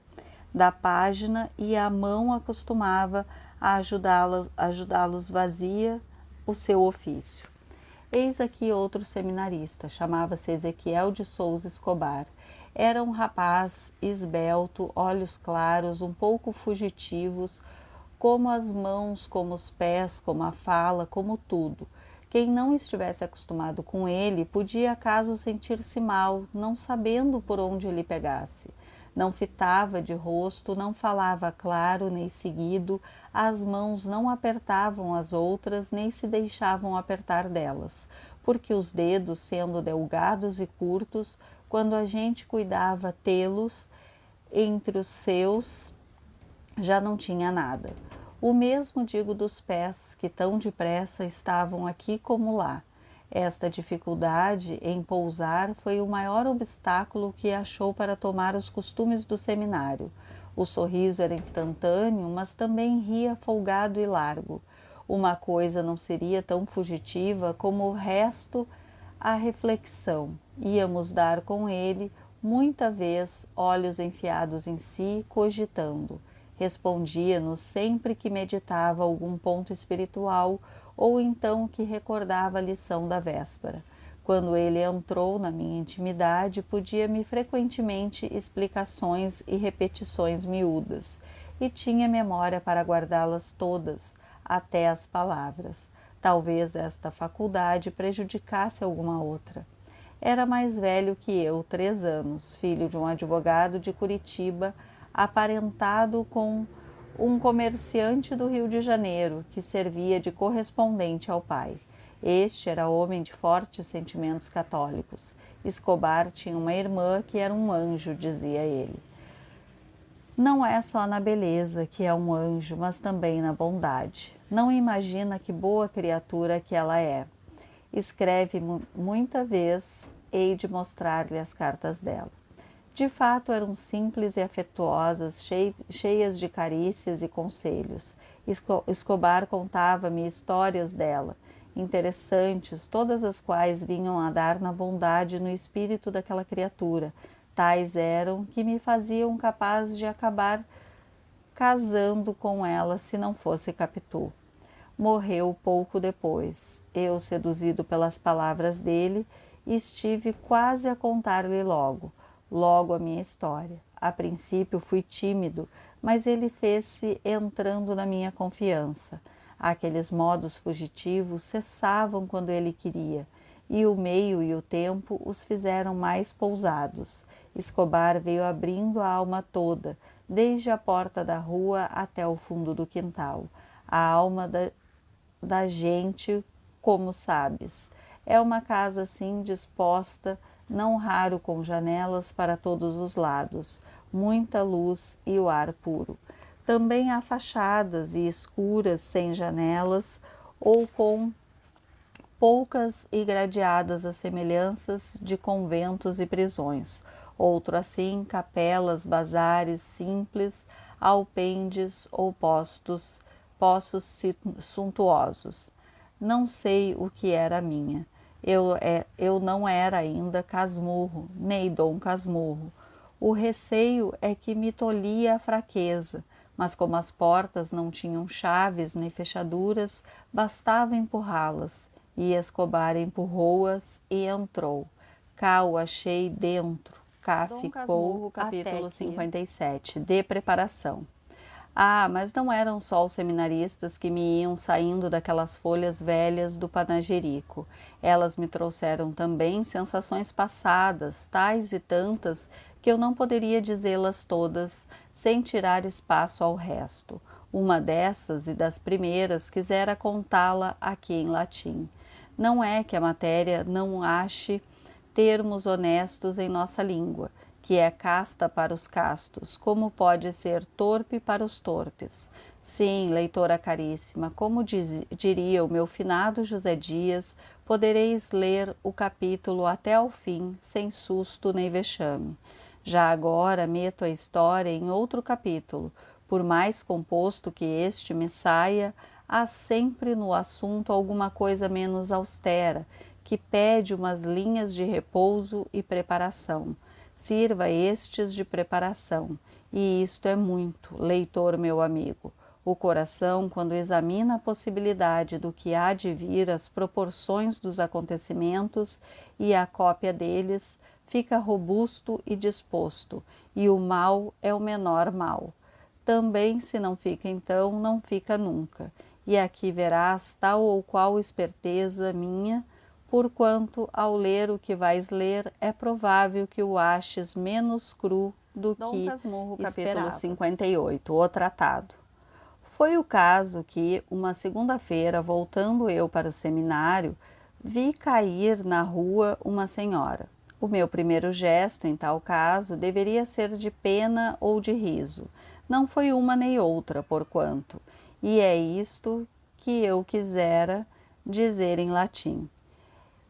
da página e a mão acostumava a ajudá-los vazia o seu ofício. Eis aqui outro seminarista, chamava-se Ezequiel de Souza Escobar. Era um rapaz esbelto, olhos claros, um pouco fugitivos, como as mãos, como os pés, como a fala, como tudo. Quem não estivesse acostumado com ele podia acaso sentir-se mal, não sabendo por onde ele pegasse. Não fitava de rosto, não falava claro nem seguido, as mãos não apertavam as outras, nem se deixavam apertar delas, porque os dedos, sendo delgados e curtos, quando a gente cuidava tê-los entre os seus, já não tinha nada. O mesmo digo dos pés, que tão depressa estavam aqui como lá. Esta dificuldade em pousar foi o maior obstáculo que achou para tomar os costumes do seminário. O sorriso era instantâneo, mas também ria folgado e largo. Uma coisa não seria tão fugitiva como o resto, a reflexão. Íamos dar com ele, muita vez, olhos enfiados em si, cogitando. Respondia-nos sempre que meditava algum ponto espiritual ou então que recordava a lição da véspera. Quando ele entrou na minha intimidade, podia-me frequentemente explicações e repetições miúdas, e tinha memória para guardá-las todas, até as palavras. Talvez esta faculdade prejudicasse alguma outra. Era mais velho que eu, 3 anos, filho de um advogado de Curitiba, aparentado com um comerciante do Rio de Janeiro, que servia de correspondente ao pai. Este era homem de fortes sentimentos católicos. Escobar tinha uma irmã que era um anjo, dizia ele. Não é só na beleza que é um anjo, mas também na bondade. Não imagina que boa criatura que ela é. Escreve muita vez, hei de mostrar-lhe as cartas dela. De fato, eram simples e afetuosas, cheias de carícias e conselhos. Escobar contava-me histórias dela, interessantes, todas as quais vinham a dar na bondade e no espírito daquela criatura. Tais eram que me faziam capaz de acabar casando com ela se não fosse Capitu. Morreu pouco depois. Eu, seduzido pelas palavras dele, estive quase a contar-lhe logo a minha história. A princípio fui tímido, mas ele fez-se entrando na minha confiança. Aqueles modos fugitivos cessavam quando ele queria, e o meio e o tempo os fizeram mais pousados. Escobar veio abrindo a alma toda, desde a porta da rua até o fundo do quintal. A alma da gente, como sabes. É uma casa assim disposta, não raro com janelas para todos os lados, muita luz e o ar puro. Também há fachadas e escuras sem janelas ou com poucas e gradeadas as semelhanças de conventos e prisões. Outro assim, capelas, bazares simples, alpendes ou poços suntuosos. Não sei o que era a minha. Eu não era ainda Casmurro, nem Dom Casmurro. O receio é que me tolhia a fraqueza, mas como as portas não tinham chaves nem fechaduras, bastava empurrá-las. E Escobar empurrou-as e entrou. Cá o achei dentro. Cá Dom ficou. Casmurro, capítulo 57. De preparação. Ah, mas não eram só os seminaristas que me iam saindo daquelas folhas velhas do panegírico. Elas me trouxeram também sensações passadas, tais e tantas, que eu não poderia dizê-las todas sem tirar espaço ao resto. Uma dessas e das primeiras quisera contá-la aqui em latim. Não é que a matéria não ache termos honestos em nossa língua, que é casta para os castos, como pode ser torpe para os torpes. Sim, leitora caríssima, como diria o meu finado José Dias, podereis ler o capítulo até ao fim, sem susto nem vexame. Já agora meto a história em outro capítulo. Por mais composto que este me saia, há sempre no assunto alguma coisa menos austera, que pede umas linhas de repouso e preparação. Sirva estes de preparação, e isto é muito, leitor meu amigo. O coração, quando examina a possibilidade do que há de vir, as proporções dos acontecimentos e a cópia deles, fica robusto e disposto, e o mal é o menor mal. Também, se não fica então, não fica nunca. E aqui verás tal ou qual esperteza minha, porquanto, ao ler o que vais ler, é provável que o aches menos cru do Dom que Casmurro, capítulo esperavas. 58. O tratado. Foi o caso que, uma segunda-feira, voltando eu para o seminário, vi cair na rua uma senhora. O meu primeiro gesto, em tal caso, deveria ser de pena ou de riso. Não foi uma nem outra, porquanto. E é isto que eu quisera dizer em latim.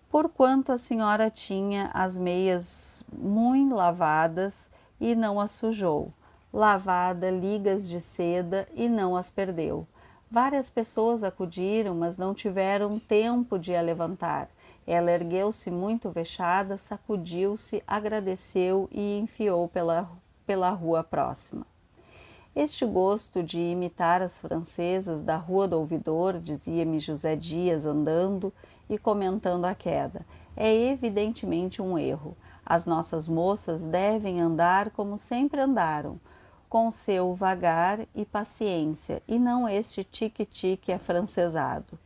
Porquanto a senhora tinha as meias muito lavadas e não as sujou, lavada ligas de seda e não as perdeu. Várias pessoas acudiram, mas não tiveram tempo de a levantar. Ela ergueu-se muito vexada, sacudiu-se, agradeceu e enfiou pela rua próxima. Este gosto de imitar as francesas da Rua do Ouvidor, dizia-me José Dias andando e comentando a queda, é evidentemente um erro. As nossas moças devem andar como sempre andaram, com seu vagar e paciência, e não este tique-tique afrancesado.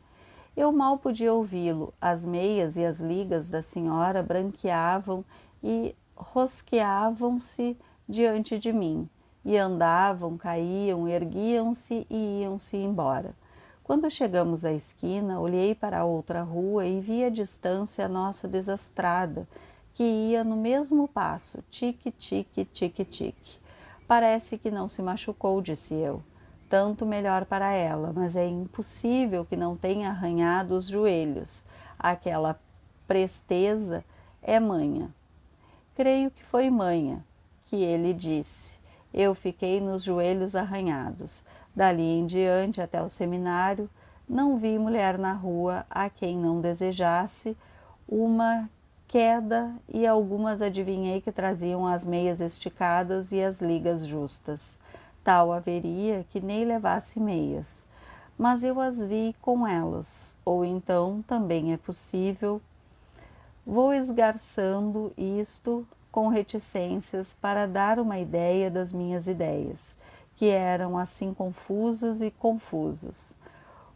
Eu mal podia ouvi-lo, as meias e as ligas da senhora branqueavam e rosqueavam-se diante de mim, e andavam, caíam, erguiam-se e iam-se embora. Quando chegamos à esquina, olhei para a outra rua e vi à distância a nossa desastrada, que ia no mesmo passo, tique-tique, tique-tique. Parece que não se machucou, disse eu. Tanto melhor para ela, mas é impossível que não tenha arranhado os joelhos. Aquela presteza é manha. Creio que foi manha, que ele disse. Eu fiquei nos joelhos arranhados. Dali em diante até o seminário, não vi mulher na rua a quem não desejasse uma queda e algumas adivinhei que traziam as meias esticadas e as ligas justas. Tal haveria que nem levasse meias. Mas eu as vi com elas, ou então também é possível. Vou esgarçando isto com reticências para dar uma ideia das minhas ideias, que eram assim confusas e confusas.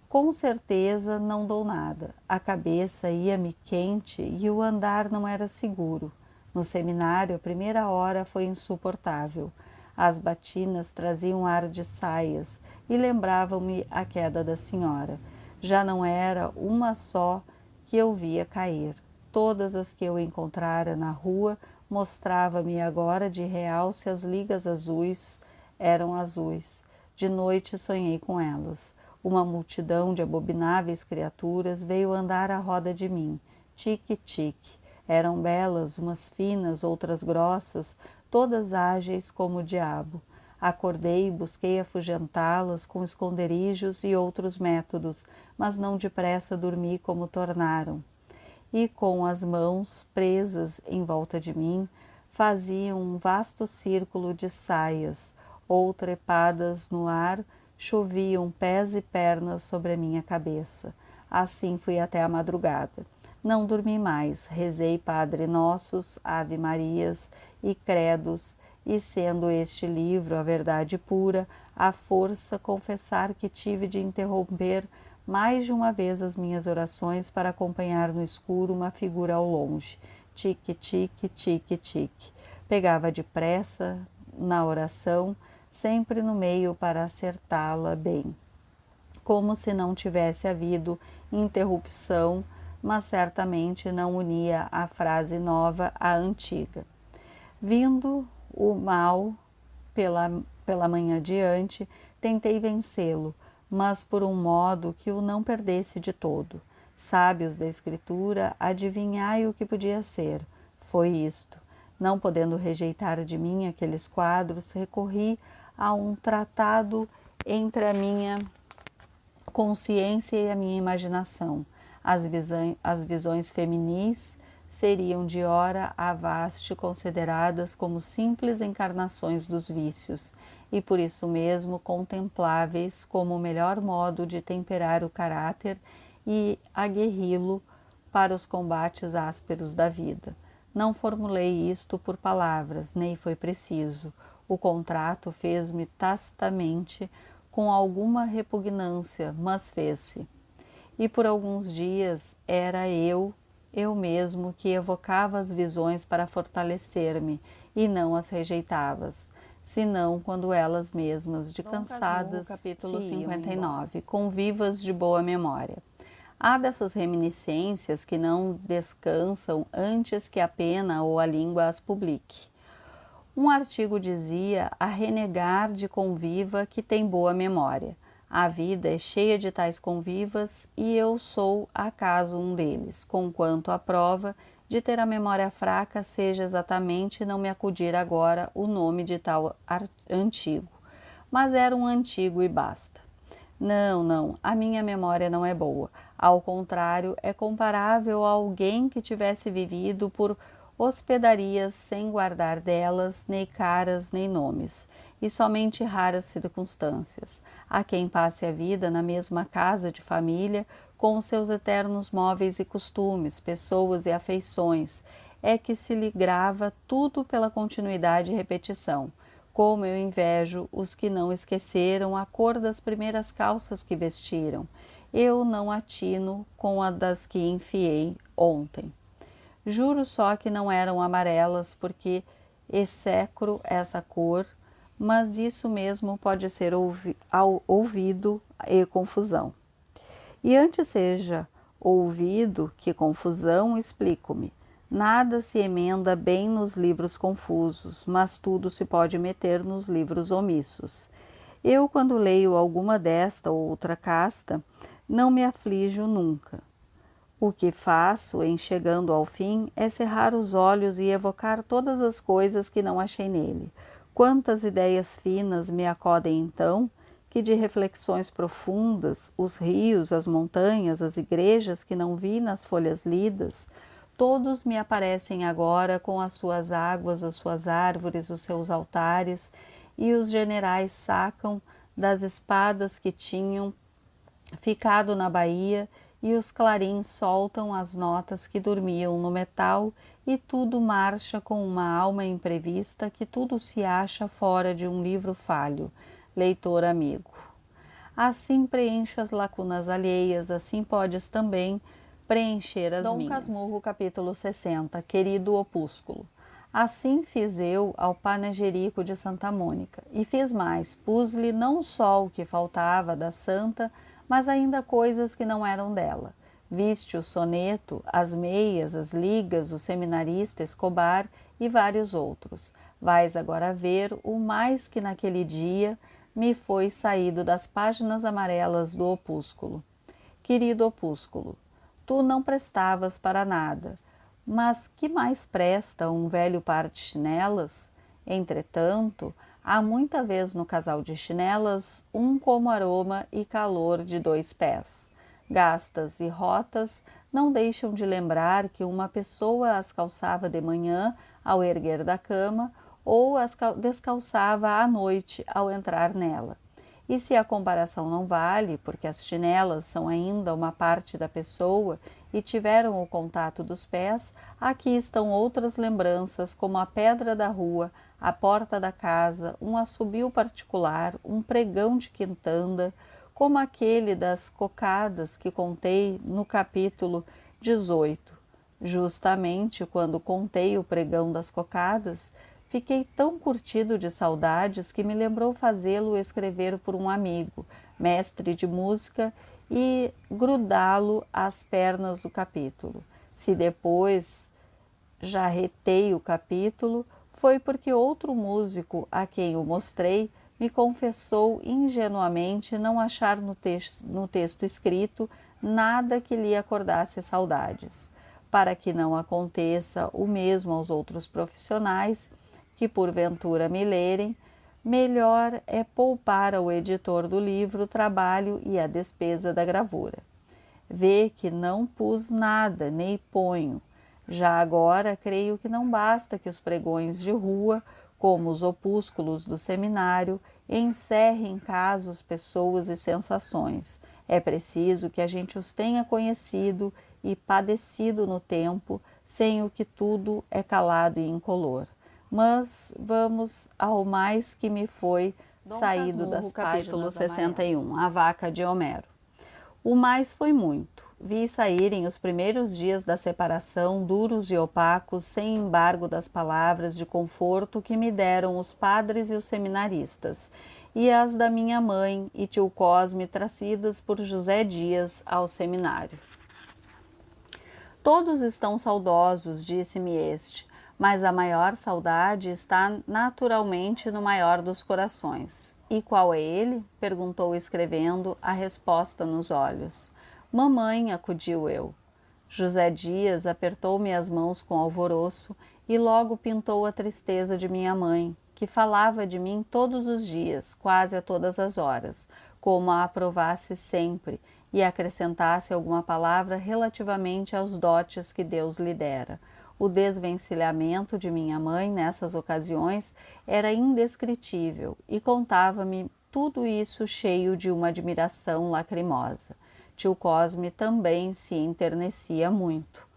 Com certeza não dou nada. A cabeça ia-me quente e o andar não era seguro. No seminário, a primeira hora foi insuportável. As batinas traziam ar de saias e lembravam-me a queda da senhora. Já não era uma só que eu via cair. Todas as que eu encontrara na rua mostrava-me agora de realce as ligas azuis, eram azuis. De noite sonhei com elas. Uma multidão de abomináveis criaturas veio andar à roda de mim. Tique-tique. Eram belas, umas finas, outras grossas, todas ágeis como o diabo. Acordei e busquei afugentá-las com esconderijos e outros métodos, mas não depressa dormi como tornaram. E com as mãos presas em volta de mim, faziam um vasto círculo de saias, ou trepadas no ar, choviam pés e pernas sobre a minha cabeça. Assim fui até a madrugada. Não dormi mais, rezei Padre Nossos, Ave Marias e Credos, e sendo este livro a verdade pura, à força confessar que tive de interromper mais de uma vez as minhas orações para acompanhar no escuro uma figura ao longe. Tique, tique, tique, tique. Pegava depressa na oração, sempre no meio para acertá-la bem. Como se não tivesse havido interrupção, mas certamente não unia a frase nova à antiga. Vindo o mal pela manhã adiante, tentei vencê-lo, mas por um modo que o não perdesse de todo. Sábios da Escritura, adivinhai o que podia ser. Foi isto. Não podendo rejeitar de mim aqueles quadros, recorri a um tratado entre a minha consciência e a minha imaginação. As visões feminis seriam de hora a vaste consideradas como simples encarnações dos vícios, e por isso mesmo contempláveis como o melhor modo de temperar o caráter e aguerri-lo para os combates ásperos da vida. Não formulei isto por palavras, nem foi preciso. O contrato fez-me tacitamente com alguma repugnância, mas fez-se. E por alguns dias era eu mesmo que evocava as visões para fortalecer-me e não as rejeitavas, senão quando elas mesmas, de cansadas, capítulo se 59, com vivas de boa memória. Há dessas reminiscências que não descansam antes que a pena ou a língua as publique. Um artigo dizia a renegar de conviva que tem boa memória. A vida é cheia de tais convivas e eu sou acaso um deles, conquanto a prova de ter a memória fraca seja exatamente não me acudir agora o nome de tal antigo. Mas era um antigo e basta. Não, a minha memória não é boa. Ao contrário, é comparável a alguém que tivesse vivido por hospedarias sem guardar delas nem caras nem nomes, e somente raras circunstâncias, a quem passe a vida na mesma casa de família, com os seus eternos móveis e costumes, pessoas e afeições, é que se lhe grava tudo pela continuidade e repetição. Como eu invejo os que não esqueceram a cor das primeiras calças que vestiram. Eu não atino com a das que enfiei ontem. Juro só que não eram amarelas, porque execro essa cor, mas isso mesmo pode ser ouvido e confusão. E antes seja ouvido que confusão, explico-me. Nada se emenda bem nos livros confusos, mas tudo se pode meter nos livros omissos. Eu, quando leio alguma desta ou outra casta, não me aflijo nunca. O que faço, em chegando ao fim, é cerrar os olhos e evocar todas as coisas que não achei nele. Quantas ideias finas me acodem então, que de reflexões profundas, os rios, as montanhas, as igrejas que não vi nas folhas lidas, todos me aparecem agora com as suas águas, as suas árvores, os seus altares, e os generais sacam das espadas que tinham ficado na baía, e os clarins soltam as notas que dormiam no metal, e tudo marcha com uma alma imprevista, que tudo se acha fora de um livro falho. Leitor amigo. Assim preencho as lacunas alheias, assim podes também preencher as minhas. Dom Casmurro, capítulo 60, Querido opúsculo. Assim fiz eu ao panegírico de Santa Mônica, e fiz mais, pus-lhe não só o que faltava da santa, mas ainda coisas que não eram dela. Viste o soneto, as meias, as ligas, o seminarista Escobar e vários outros. Vais agora ver o mais que naquele dia me foi saído das páginas amarelas do opúsculo. Querido opúsculo, tu não prestavas para nada, mas que mais presta um velho par de chinelas? Entretanto, há muita vez no casal de chinelas um como aroma e calor de 2 pés. Gastas e rotas não deixam de lembrar que uma pessoa as calçava de manhã ao erguer da cama ou as descalçava à noite ao entrar nela. E se a comparação não vale, porque as chinelas são ainda uma parte da pessoa e tiveram o contato dos pés, aqui estão outras lembranças, como a pedra da rua, a porta da casa, um assobio particular, um pregão de quintanda, como aquele das cocadas que contei no capítulo 18. Justamente quando contei o pregão das cocadas, fiquei tão curtido de saudades que me lembrou fazê-lo escrever por um amigo, mestre de música, e grudá-lo às pernas do capítulo. Se depois já retei o capítulo, foi porque outro músico a quem o mostrei me confessou ingenuamente não achar no texto escrito nada que lhe acordasse saudades. Para que não aconteça o mesmo aos outros profissionais que porventura me lerem, melhor é poupar ao editor do livro o trabalho e a despesa da gravura. Vê que não pus nada, nem ponho. Já agora, creio que não basta que os pregões de rua, como os opúsculos do seminário, encerrem casos, pessoas e sensações. É preciso que a gente os tenha conhecido e padecido no tempo, sem o que tudo é calado e incolor. Mas vamos ao mais que me foi saído das capítulo páginas 61, A Vaca de Homero. O mais foi muito. Vi saírem os primeiros dias da separação, duros e opacos, sem embargo das palavras de conforto que me deram os padres e os seminaristas, e as da minha mãe e tio Cosme trazidas por José Dias ao seminário. Todos estão saudosos, disse-me este, mas a maior saudade está naturalmente no maior dos corações. E qual é ele? Perguntou escrevendo, a resposta nos olhos. Mamãe, acudiu eu. José Dias apertou-me as mãos com alvoroço e logo pintou a tristeza de minha mãe, que falava de mim todos os dias, quase a todas as horas, como a aprovasse sempre e acrescentasse alguma palavra relativamente aos dotes que Deus lhe dera. O desvencilhamento de minha mãe nessas ocasiões era indescritível e contava-me tudo isso cheio de uma admiração lacrimosa. Tio Cosme também se enternecia muito.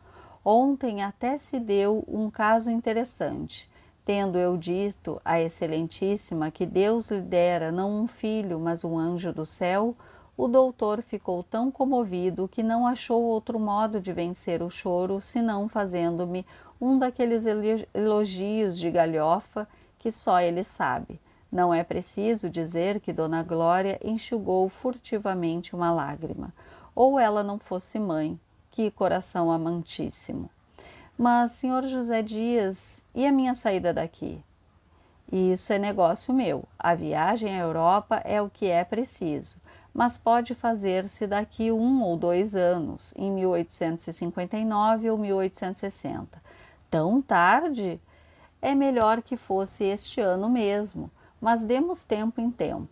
Ontem até se deu um caso interessante. Tendo eu dito à Excelentíssima que Deus lhe dera não um filho, mas um anjo do céu, o doutor ficou tão comovido que não achou outro modo de vencer o choro senão fazendo-me um daqueles elogios de galhofa que só ele sabe. Não é preciso dizer que Dona Glória enxugou furtivamente uma lágrima. Ou ela não fosse mãe, que coração amantíssimo. Mas, senhor José Dias, e a minha saída daqui? Isso é negócio meu. A viagem à Europa é o que é preciso, mas pode fazer-se daqui 1 ou 2 anos, em 1859 ou 1860. Tão tarde? É melhor que fosse este ano mesmo, mas demos tempo em tempo.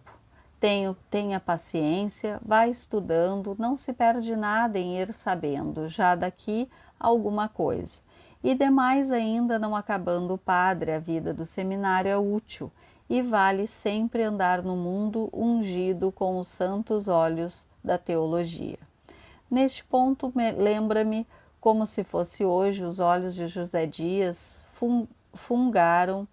Tenha paciência, vá estudando, não se perde nada em ir sabendo, já daqui alguma coisa. E demais ainda não acabando o padre, a vida do seminário é útil, e vale sempre andar no mundo ungido com os santos olhos da teologia. Neste ponto, lembra-me, como se fosse hoje, os olhos de José Dias fungaram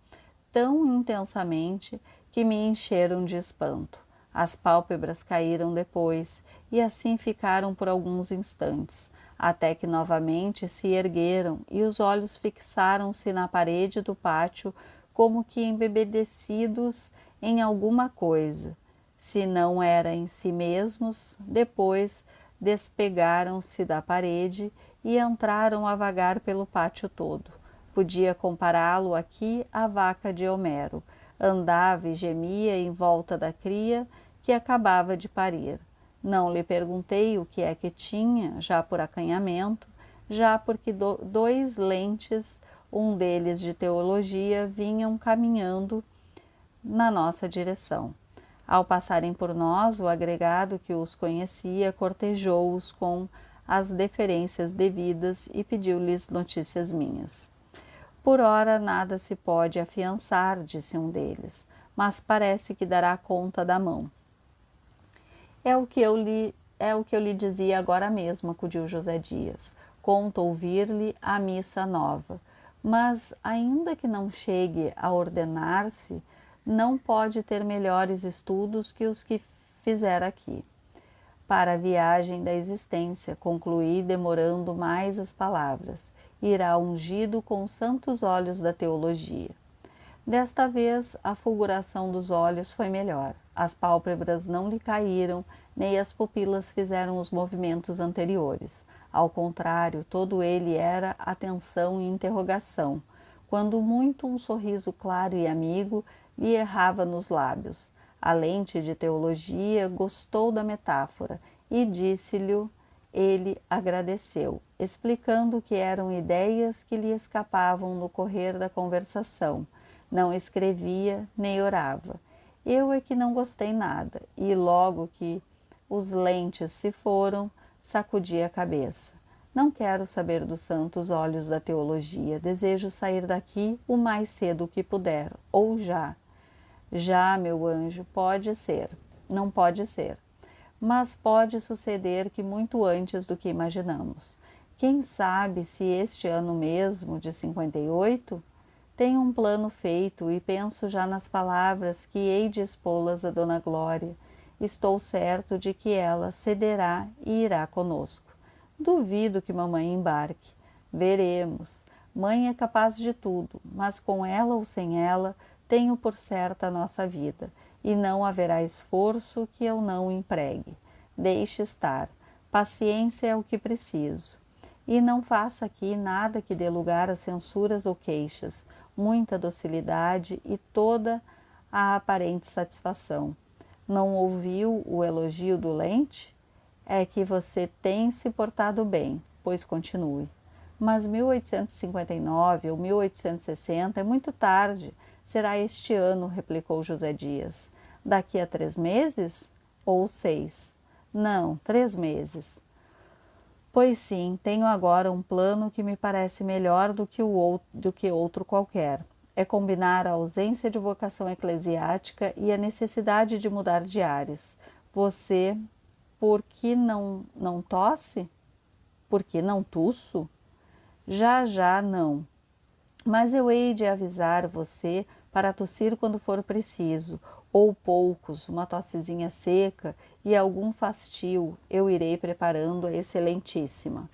tão intensamente que me encheram de espanto. As pálpebras caíram depois, e assim ficaram por alguns instantes, até que novamente se ergueram e os olhos fixaram-se na parede do pátio como que embebedecidos em alguma coisa. Se não era em si mesmos, depois despegaram-se da parede e entraram a vagar pelo pátio todo. Podia compará-lo aqui à vaca de Homero. Andava e gemia em volta da cria que acabava de parir. Não lhe perguntei o que é que tinha, já por acanhamento, já porque 2 lentes, um deles de teologia, vinham caminhando na nossa direção. Ao passarem por nós, o agregado que os conhecia cortejou-os com as deferências devidas e pediu-lhes notícias minhas. Por ora nada se pode afiançar, disse um deles, mas parece que dará conta da mão. É o que eu lhe dizia agora mesmo, acudiu José Dias. Conto ouvir-lhe a missa nova. Mas, ainda que não chegue a ordenar-se, não pode ter melhores estudos que os que fizer aqui. Para a viagem da existência, concluí demorando mais as palavras, irá ungido com os santos olhos da teologia. Desta vez, a fulguração dos olhos foi melhor. As pálpebras não lhe caíram, nem as pupilas fizeram os movimentos anteriores. Ao contrário, todo ele era atenção e interrogação, quando muito um sorriso claro e amigo lhe errava nos lábios. A lente de teologia gostou da metáfora e disse-lhe, ele agradeceu, explicando que eram ideias que lhe escapavam no correr da conversação. Não escrevia nem orava. Eu é que não gostei nada, e logo que os lentes se foram, sacudi a cabeça. Não quero saber dos santos olhos da teologia, desejo sair daqui o mais cedo que puder, ou já. Já, meu anjo, pode ser, não pode ser. Mas pode suceder que muito antes do que imaginamos. Quem sabe se este ano mesmo, de 58, tenho um plano feito e penso já nas palavras que hei de expô-las a Dona Glória. Estou certo de que ela cederá e irá conosco. Duvido que mamãe embarque. Veremos. Mãe é capaz de tudo, mas com ela ou sem ela, tenho por certa a nossa vida, e não haverá esforço que eu não empregue. Deixe estar. Paciência é o que preciso. E não faça aqui nada que dê lugar a censuras ou queixas, muita docilidade e toda a aparente satisfação. Não ouviu o elogio do Lente? É que você tem se portado bem, pois continue. Mas 1859 ou 1860 é muito tarde, será este ano, replicou José Dias. Daqui a 3 meses? Ou 6? Não, 3 meses. Pois sim, tenho agora um plano que me parece melhor do que outro qualquer. É combinar a ausência de vocação eclesiástica e a necessidade de mudar de ares. Você, por que não tosse? Por que não tuço? Já não. Mas eu hei de avisar você para tossir quando for preciso, ou poucos, uma tossezinha seca e algum fastio, eu irei preparando a excelentíssima.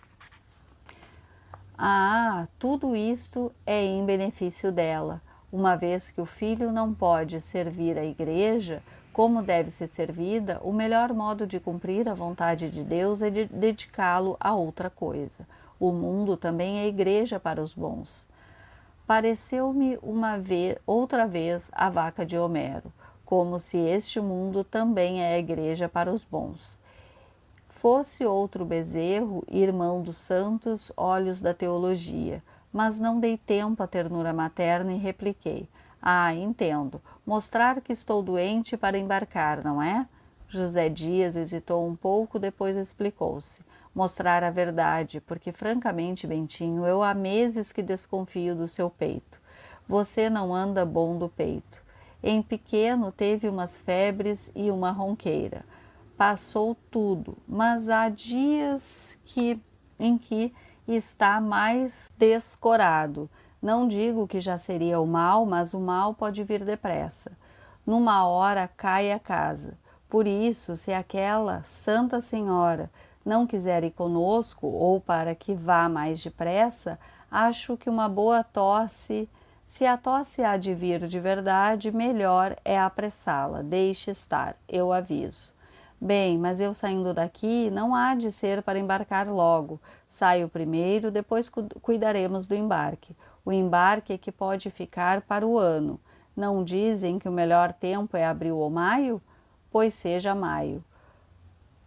Ah, tudo isto é em benefício dela, uma vez que o filho não pode servir a igreja como deve ser servida, o melhor modo de cumprir a vontade de Deus é de dedicá-lo a outra coisa. O mundo também é igreja para os bons. Pareceu-me outra vez a vaca de Homero, como se este mundo também é a igreja para os bons. Fosse outro bezerro, irmão dos santos olhos da teologia, mas não dei tempo à ternura materna e repliquei. Ah, entendo. Mostrar que estou doente para embarcar, não é? José Dias hesitou um pouco, depois explicou-se. Mostrar a verdade, porque francamente, Bentinho, eu há meses que desconfio do seu peito. Você não anda bom do peito. Em pequeno teve umas febres e uma ronqueira. Passou tudo, mas há dias em que está mais descorado. Não digo que já seria o mal, mas o mal pode vir depressa. Numa hora cai a casa. Por isso, se aquela Santa Senhora não quiser ir conosco, ou para que vá mais depressa, acho que uma boa tosse, se a tosse há de vir de verdade, melhor é apressá-la. Deixe estar, eu aviso. Bem, mas eu saindo daqui não há de ser para embarcar logo. Saio primeiro, depois cuidaremos do embarque. O embarque é que pode ficar para o ano. Não dizem que o melhor tempo é abril ou maio? Pois seja maio.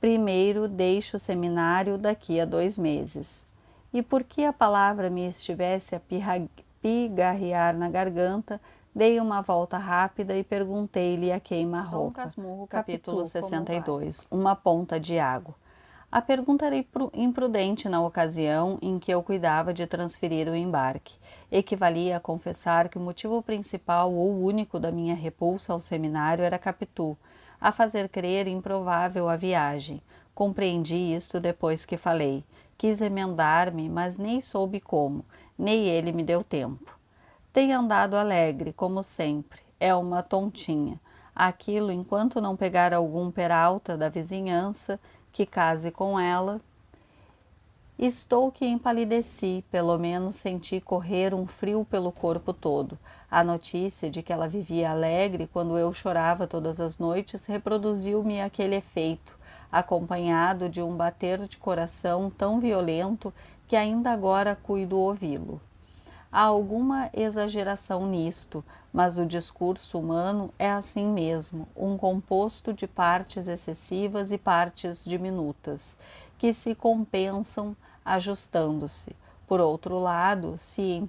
Primeiro deixo o seminário daqui a 2 meses. E porque a palavra me estivesse a pigarrear na garganta, dei uma volta rápida e perguntei-lhe a queima-roupa. Dom Casmurro, capítulo 62. Uma ponta de água. A pergunta era imprudente na ocasião em que eu cuidava de transferir o embarque. Equivalia a confessar que o motivo principal ou único da minha repulsa ao seminário era Capitu, a fazer crer improvável a viagem. Compreendi isto depois que falei. Quis emendar-me, mas nem soube como, nem ele me deu tempo. Tem andado alegre, como sempre. É uma tontinha. Aquilo, enquanto não pegar algum peralta da vizinhança que case com ela. Estou que empalideci, pelo menos senti correr um frio pelo corpo todo. A notícia de que ela vivia alegre quando eu chorava todas as noites reproduziu-me aquele efeito, acompanhado de um bater de coração tão violento que ainda agora cuido ouvi-lo. Há alguma exageração nisto, mas o discurso humano é assim mesmo, um composto de partes excessivas e partes diminutas, que se compensam ajustando-se. Por outro lado, se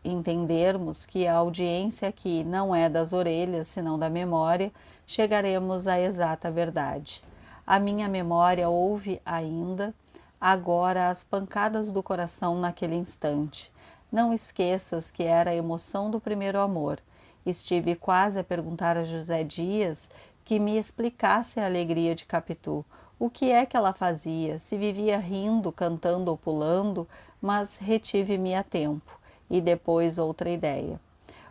entendermos que a audiência aqui não é das orelhas, senão da memória, chegaremos à exata verdade. A minha memória ouve ainda, agora, as pancadas do coração naquele instante. Não esqueças que era a emoção do primeiro amor. Estive quase a perguntar a José Dias que me explicasse a alegria de Capitu. O que é que ela fazia? Se vivia rindo, cantando ou pulando, mas retive-me a tempo. E depois outra ideia.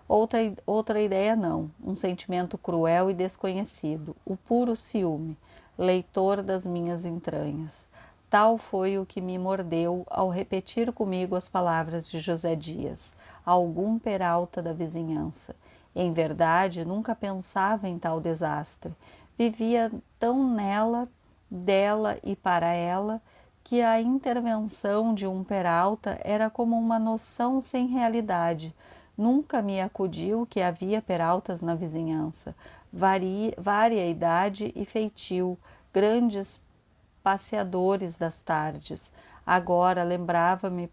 Outra ideia não, um sentimento cruel e desconhecido, o puro ciúme, leitor das minhas entranhas. Tal foi o que me mordeu ao repetir comigo as palavras de José Dias, algum peralta da vizinhança. Em verdade, nunca pensava em tal desastre. Vivia tão nela, dela e para ela, que a intervenção de um peralta era como uma noção sem realidade. Nunca me acudiu que havia peraltas na vizinhança, vária idade e feitio, grandes passeadores das tardes. Agora lembrava-me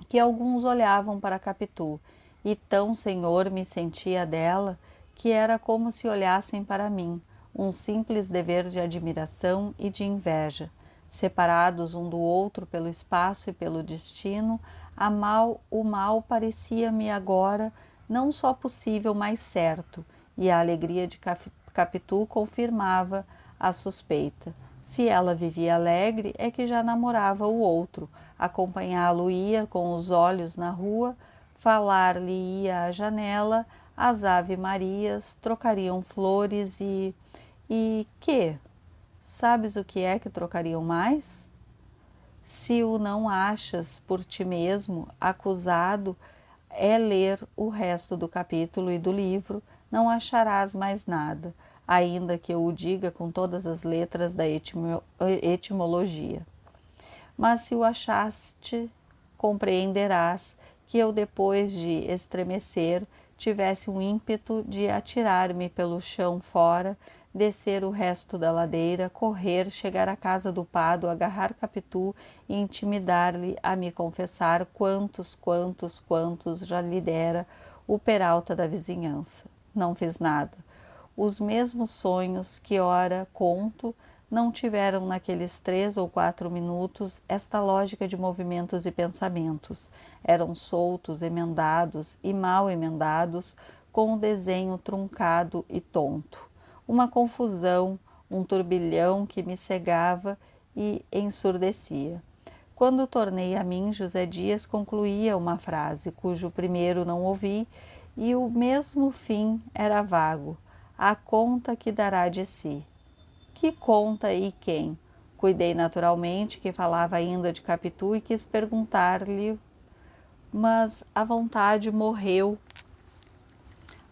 que alguns olhavam para Capitu, e tão senhor me sentia dela, que era como se olhassem para mim, um simples dever de admiração e de inveja. Separados um do outro pelo espaço e pelo destino, o mal parecia-me agora não só possível, mas certo, e a alegria de Capitu confirmava a suspeita. Se ela vivia alegre, é que já namorava o outro, acompanhá-lo ia com os olhos na rua, falar-lhe ia à janela, as ave-marias trocariam flores e que? Sabes o que é que trocariam mais? Se o não achas por ti mesmo, acusado é ler o resto do capítulo e do livro, não acharás mais nada, ainda que eu o diga com todas as letras da etimologia. Mas se o achaste, compreenderás que eu, depois de estremecer, tivesse um ímpeto de atirar-me pelo chão fora, descer o resto da ladeira, correr, chegar à casa do Pado, agarrar Capitu e intimidar-lhe a me confessar quantos já lhe dera o peralta da vizinhança. Não fiz nada. Os mesmos sonhos que ora conto não tiveram naqueles 3 ou 4 minutos esta lógica de movimentos e pensamentos. Eram soltos, emendados e mal emendados, com o desenho truncado e tonto. Uma confusão, um turbilhão que me cegava e ensurdecia. Quando tornei a mim, José Dias concluía uma frase, cujo primeiro não ouvi, e o mesmo fim era vago. A conta que dará de si. Que conta e quem? Cuidei naturalmente que falava ainda de Capitu e quis perguntar-lhe, mas a vontade morreu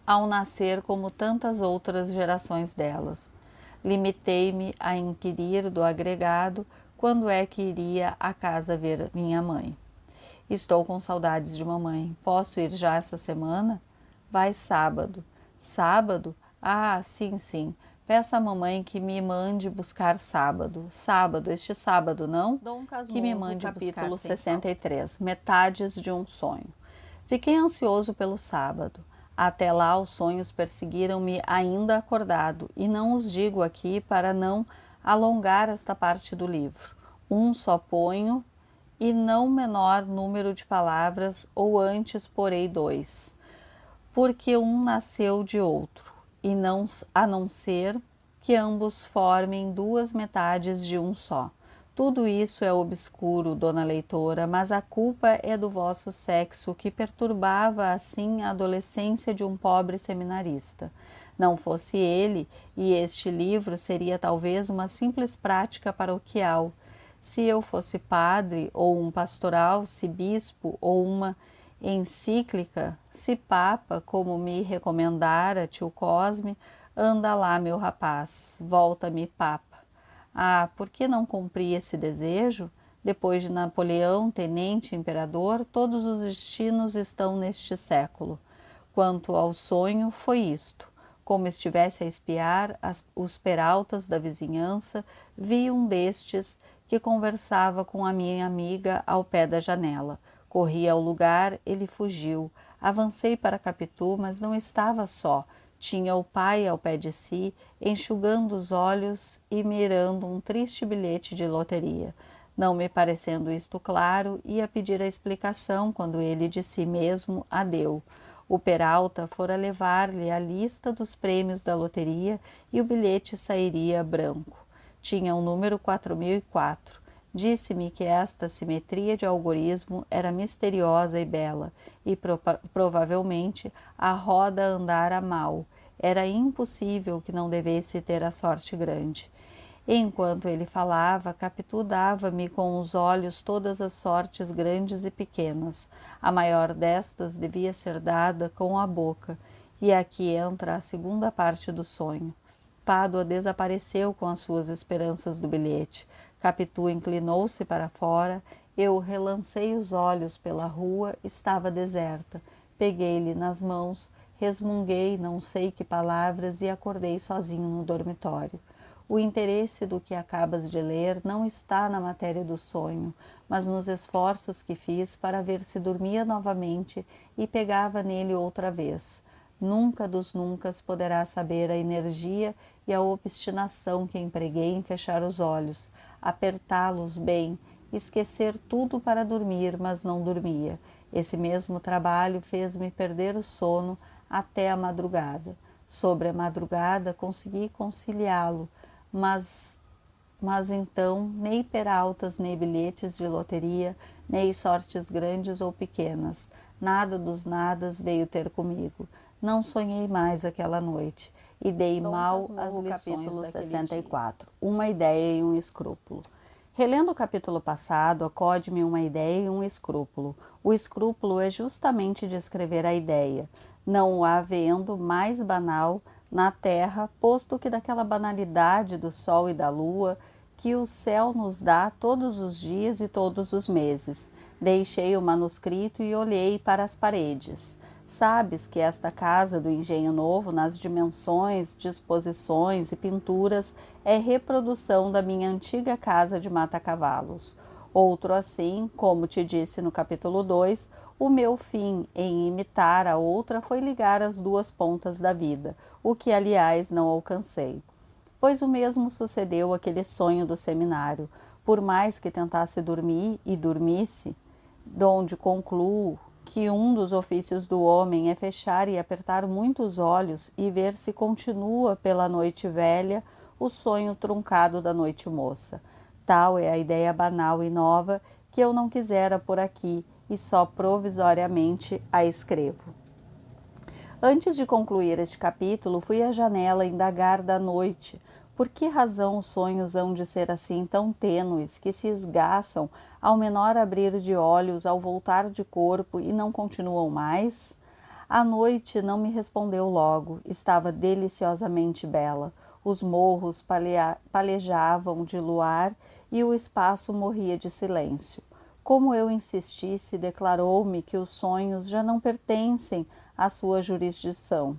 ao nascer como tantas outras gerações delas. Limitei-me a inquirir do agregado quando é que iria à casa ver minha mãe. Estou com saudades de mamãe. Posso ir já essa semana? Vai sábado. Sábado? Ah, sim, sim. Peça à mamãe que me mande buscar sábado. Sábado, este sábado, não? Dom Casmurro, Que me mande capítulo buscar 63. Metades de um sonho. Fiquei ansioso pelo sábado. Até lá os sonhos perseguiram-me ainda acordado, e não os digo aqui para não alongar esta parte do livro. Um só ponho, e não menor número de palavras, ou antes porei 2, porque um nasceu de outro, e não, a não ser que ambos formem duas metades de um só. Tudo isso é obscuro, dona leitora, mas a culpa é do vosso sexo, que perturbava assim a adolescência de um pobre seminarista. Não fosse ele, e este livro seria talvez uma simples prática paroquial. Se eu fosse padre, ou um pastoral, se bispo, ou uma encíclica, se papa, como me recomendara tio Cosme, anda lá, meu rapaz, volta-me papa. Ah, por que não cumpri esse desejo? Depois de Napoleão, tenente imperador, todos os destinos estão neste século. Quanto ao sonho, foi isto. Como estivesse a espiar os peraltas da vizinhança, vi um destes que conversava com a minha amiga ao pé da janela. Corri ao lugar, ele fugiu. Avancei para Capitu, mas não estava só. Tinha o pai ao pé de si, enxugando os olhos e mirando um triste bilhete de loteria. Não me parecendo isto claro, ia pedir a explicação quando ele de si mesmo a deu. O Peralta fora levar-lhe a lista dos prêmios da loteria e o bilhete sairia branco. Tinha o número 4004. Disse-me que esta simetria de algorismo era misteriosa e bela, e provavelmente a roda andara mal. Era impossível que não devesse ter a sorte grande. Enquanto ele falava, Capitu dava-me com os olhos todas as sortes grandes e pequenas. A maior destas devia ser dada com a boca, e aqui entra a segunda parte do sonho. Pádua desapareceu com as suas esperanças do bilhete. Capitu inclinou-se para fora, eu relancei os olhos pela rua, estava deserta. Peguei-lhe nas mãos, resmunguei não sei que palavras e acordei sozinho no dormitório. O interesse do que acabas de ler não está na matéria do sonho, mas nos esforços que fiz para ver se dormia novamente e pegava nele outra vez. Nunca dos nuncas poderá saber a energia e a obstinação que empreguei em fechar os olhos, apertá-los bem, esquecer tudo para dormir, mas não dormia. Esse mesmo trabalho fez-me perder o sono até a madrugada. Sobre a madrugada consegui conciliá-lo, mas então nem peraltas, nem bilhetes de loteria, nem sortes grandes ou pequenas, nada dos nadas veio ter comigo. Não sonhei mais aquela noite e dei mal às lições capítulo daquele 64. dia. Uma ideia e um escrúpulo. Relendo o capítulo passado, acode-me uma ideia e um escrúpulo. O escrúpulo é justamente descrever a ideia, não o havendo mais banal na terra, posto que daquela banalidade do sol e da lua que o céu nos dá todos os dias e todos os meses. Deixei o manuscrito e olhei para as paredes. Sabes que esta casa do Engenho Novo, nas dimensões, disposições e pinturas, é reprodução da minha antiga casa de Mata-Cavalos. Outro assim, como te disse no capítulo 2, o meu fim em imitar a outra foi ligar as duas pontas da vida, o que, aliás, não alcancei. Pois o mesmo sucedeu aquele sonho do seminário. Por mais que tentasse dormir e dormisse, donde concluo que um dos ofícios do homem é fechar e apertar muito os olhos e ver se continua pela noite velha o sonho truncado da noite moça. Tal é a ideia banal e nova que eu não quisera por aqui e só provisoriamente a escrevo. Antes de concluir este capítulo, fui à janela indagar da noite. Por que razão os sonhos hão de ser assim tão tênues, que se esgaçam ao menor abrir de olhos, ao voltar de corpo e não continuam mais? A noite não me respondeu logo, estava deliciosamente bela. Os morros palejavam de luar e o espaço morria de silêncio. Como eu insistisse, declarou-me que os sonhos já não pertencem à sua jurisdição.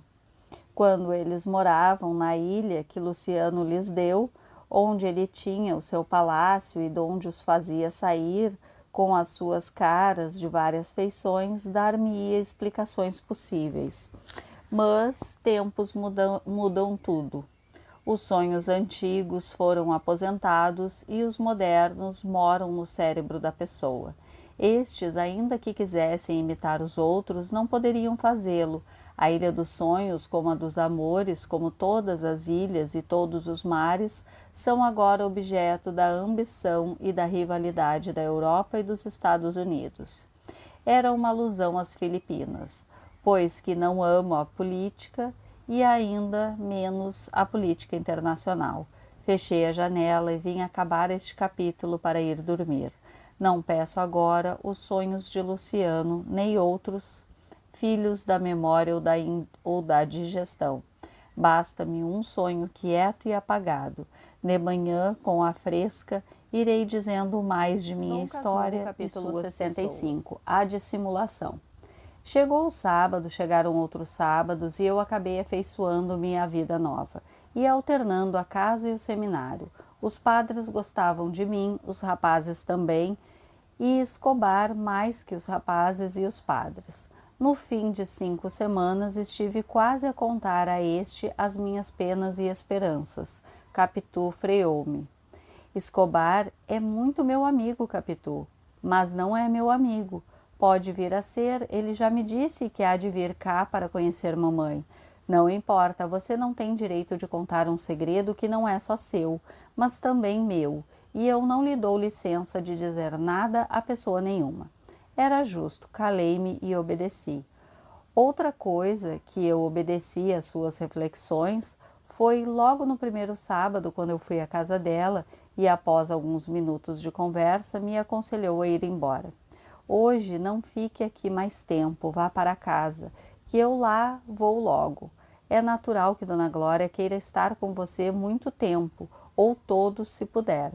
Quando eles moravam na ilha que Luciano lhes deu, onde ele tinha o seu palácio e donde os fazia sair com as suas caras de várias feições, dar-me-ia explicações possíveis. Mas tempos mudam tudo. Os sonhos antigos foram aposentados e os modernos moram no cérebro da pessoa. Estes, ainda que quisessem imitar os outros, não poderiam fazê-lo. A ilha dos sonhos, como a dos amores, como todas as ilhas e todos os mares, são agora objeto da ambição e da rivalidade da Europa e dos Estados Unidos. Era uma alusão às Filipinas, pois que não amo a política e ainda menos a política internacional. Fechei a janela e vim acabar este capítulo para ir dormir. Não peço agora os sonhos de Luciano, nem outros filhos da memória ou da digestão. Basta-me um sonho quieto e apagado. De manhã, com a fresca, irei dizendo mais de minha história capítulo e suas 65, pessoas. a dissimulação. Chegou o sábado, chegaram outros sábados e eu acabei afeiçoando minha vida nova e alternando a casa e o seminário. Os padres gostavam de mim, os rapazes também, e Escobar mais que os rapazes e os padres. No fim de 5 semanas estive quase a contar a este as minhas penas e esperanças. Capitu freou-me. Escobar é muito meu amigo, Capitu, mas não é meu amigo. Pode vir a ser, ele já me disse que há de vir cá para conhecer mamãe. Não importa, você não tem direito de contar um segredo que não é só seu, mas também meu, e eu não lhe dou licença de dizer nada a pessoa nenhuma. Era justo, calei-me e obedeci. Outra coisa que eu obedeci às suas reflexões foi logo no primeiro sábado, quando eu fui à casa dela e, após alguns minutos de conversa, me aconselhou a ir embora. Hoje não fique aqui mais tempo, vá para casa, que eu lá vou logo. É natural que Dona Glória queira estar com você muito tempo, ou todos, se puder.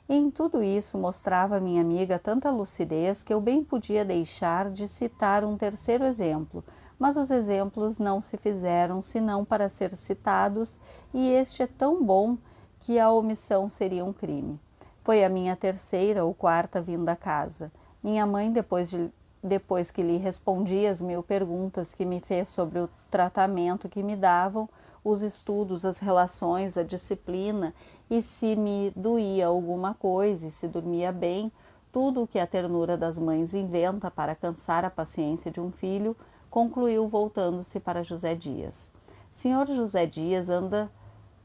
Em tudo isso mostrava minha amiga tanta lucidez que eu bem podia deixar de citar um terceiro exemplo, mas os exemplos não se fizeram senão para ser citados, e este é tão bom que a omissão seria um crime. Foi a minha terceira ou quarta vinda à casa. Minha mãe, depois que lhe respondi as 1000 perguntas que me fez sobre o tratamento que me davam, os estudos, as relações, a disciplina, e se me doía alguma coisa e se dormia bem, tudo o que a ternura das mães inventa para cansar a paciência de um filho, concluiu voltando-se para José Dias. Senhor José Dias,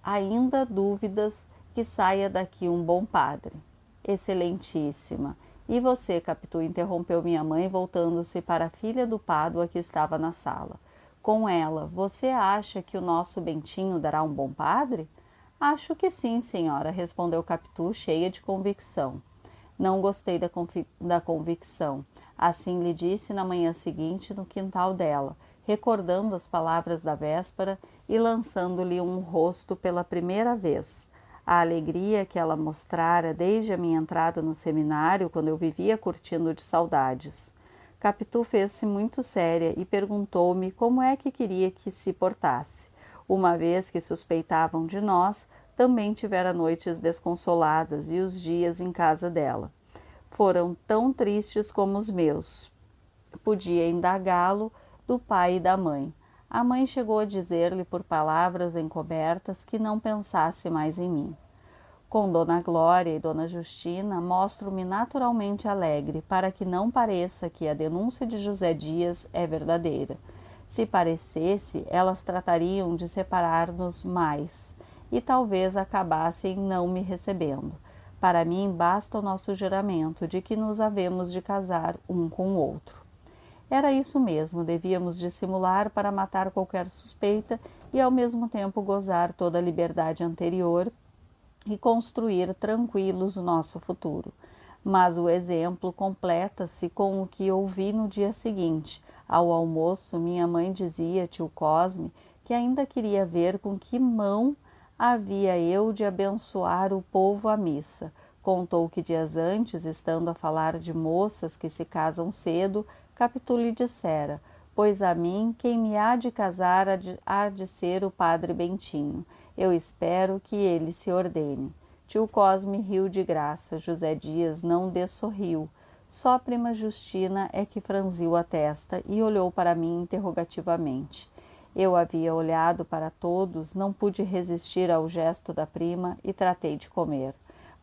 ainda dúvidas que saia daqui um bom padre. Excelentíssima. E você, Capitu, interrompeu minha mãe, voltando-se para a filha do Pádua que estava na sala. Com ela, você acha que o nosso Bentinho dará um bom padre? Acho que sim, senhora, respondeu Capitu, cheia de convicção. Não gostei da convicção. Assim lhe disse na manhã seguinte no quintal dela, recordando as palavras da véspera e lançando-lhe um rosto pela primeira vez. A alegria que ela mostrara desde a minha entrada no seminário, quando eu vivia curtindo de saudades. Capitu fez-se muito séria e perguntou-me como é que queria que se portasse. Uma vez que suspeitavam de nós, também tivera noites desconsoladas e os dias em casa dela. Foram tão tristes como os meus. Podia indagá-lo do pai e da mãe. A mãe chegou a dizer-lhe por palavras encobertas que não pensasse mais em mim. Com Dona Glória e Dona Justina, mostro-me naturalmente alegre, para que não pareça que a denúncia de José Dias é verdadeira. Se parecesse, elas tratariam de separar-nos mais, e talvez acabassem não me recebendo. Para mim, basta o nosso juramento de que nos havemos de casar um com o outro. Era isso mesmo, devíamos dissimular para matar qualquer suspeita e ao mesmo tempo gozar toda a liberdade anterior e construir tranquilos o nosso futuro. Mas o exemplo completa-se com o que ouvi no dia seguinte. Ao almoço, minha mãe dizia, tio Cosme, que ainda queria ver com que mão havia eu de abençoar o povo à missa. Contou que dias antes, estando a falar de moças que se casam cedo, Capitu lhe dissera: pois a mim quem me há de casar há de ser o padre Bentinho. Eu espero que ele se ordene. Tio Cosme riu de graça, José Dias não dessorriu. Só a prima Justina é que franziu a testa e olhou para mim interrogativamente. Eu havia olhado para todos, não pude resistir ao gesto da prima e tratei de comer.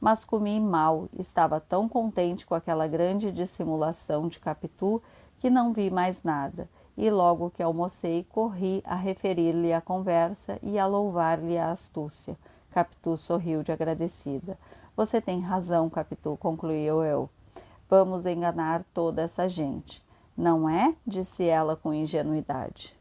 mas comi mal, estava tão contente com aquela grande dissimulação de Capitu que não vi mais nada, e logo que almocei, corri a referir-lhe a conversa e a louvar-lhe a astúcia. Capitu sorriu de agradecida. Você tem razão, Capitu, concluiu eu. Vamos enganar toda essa gente. Não é? Disse ela com ingenuidade.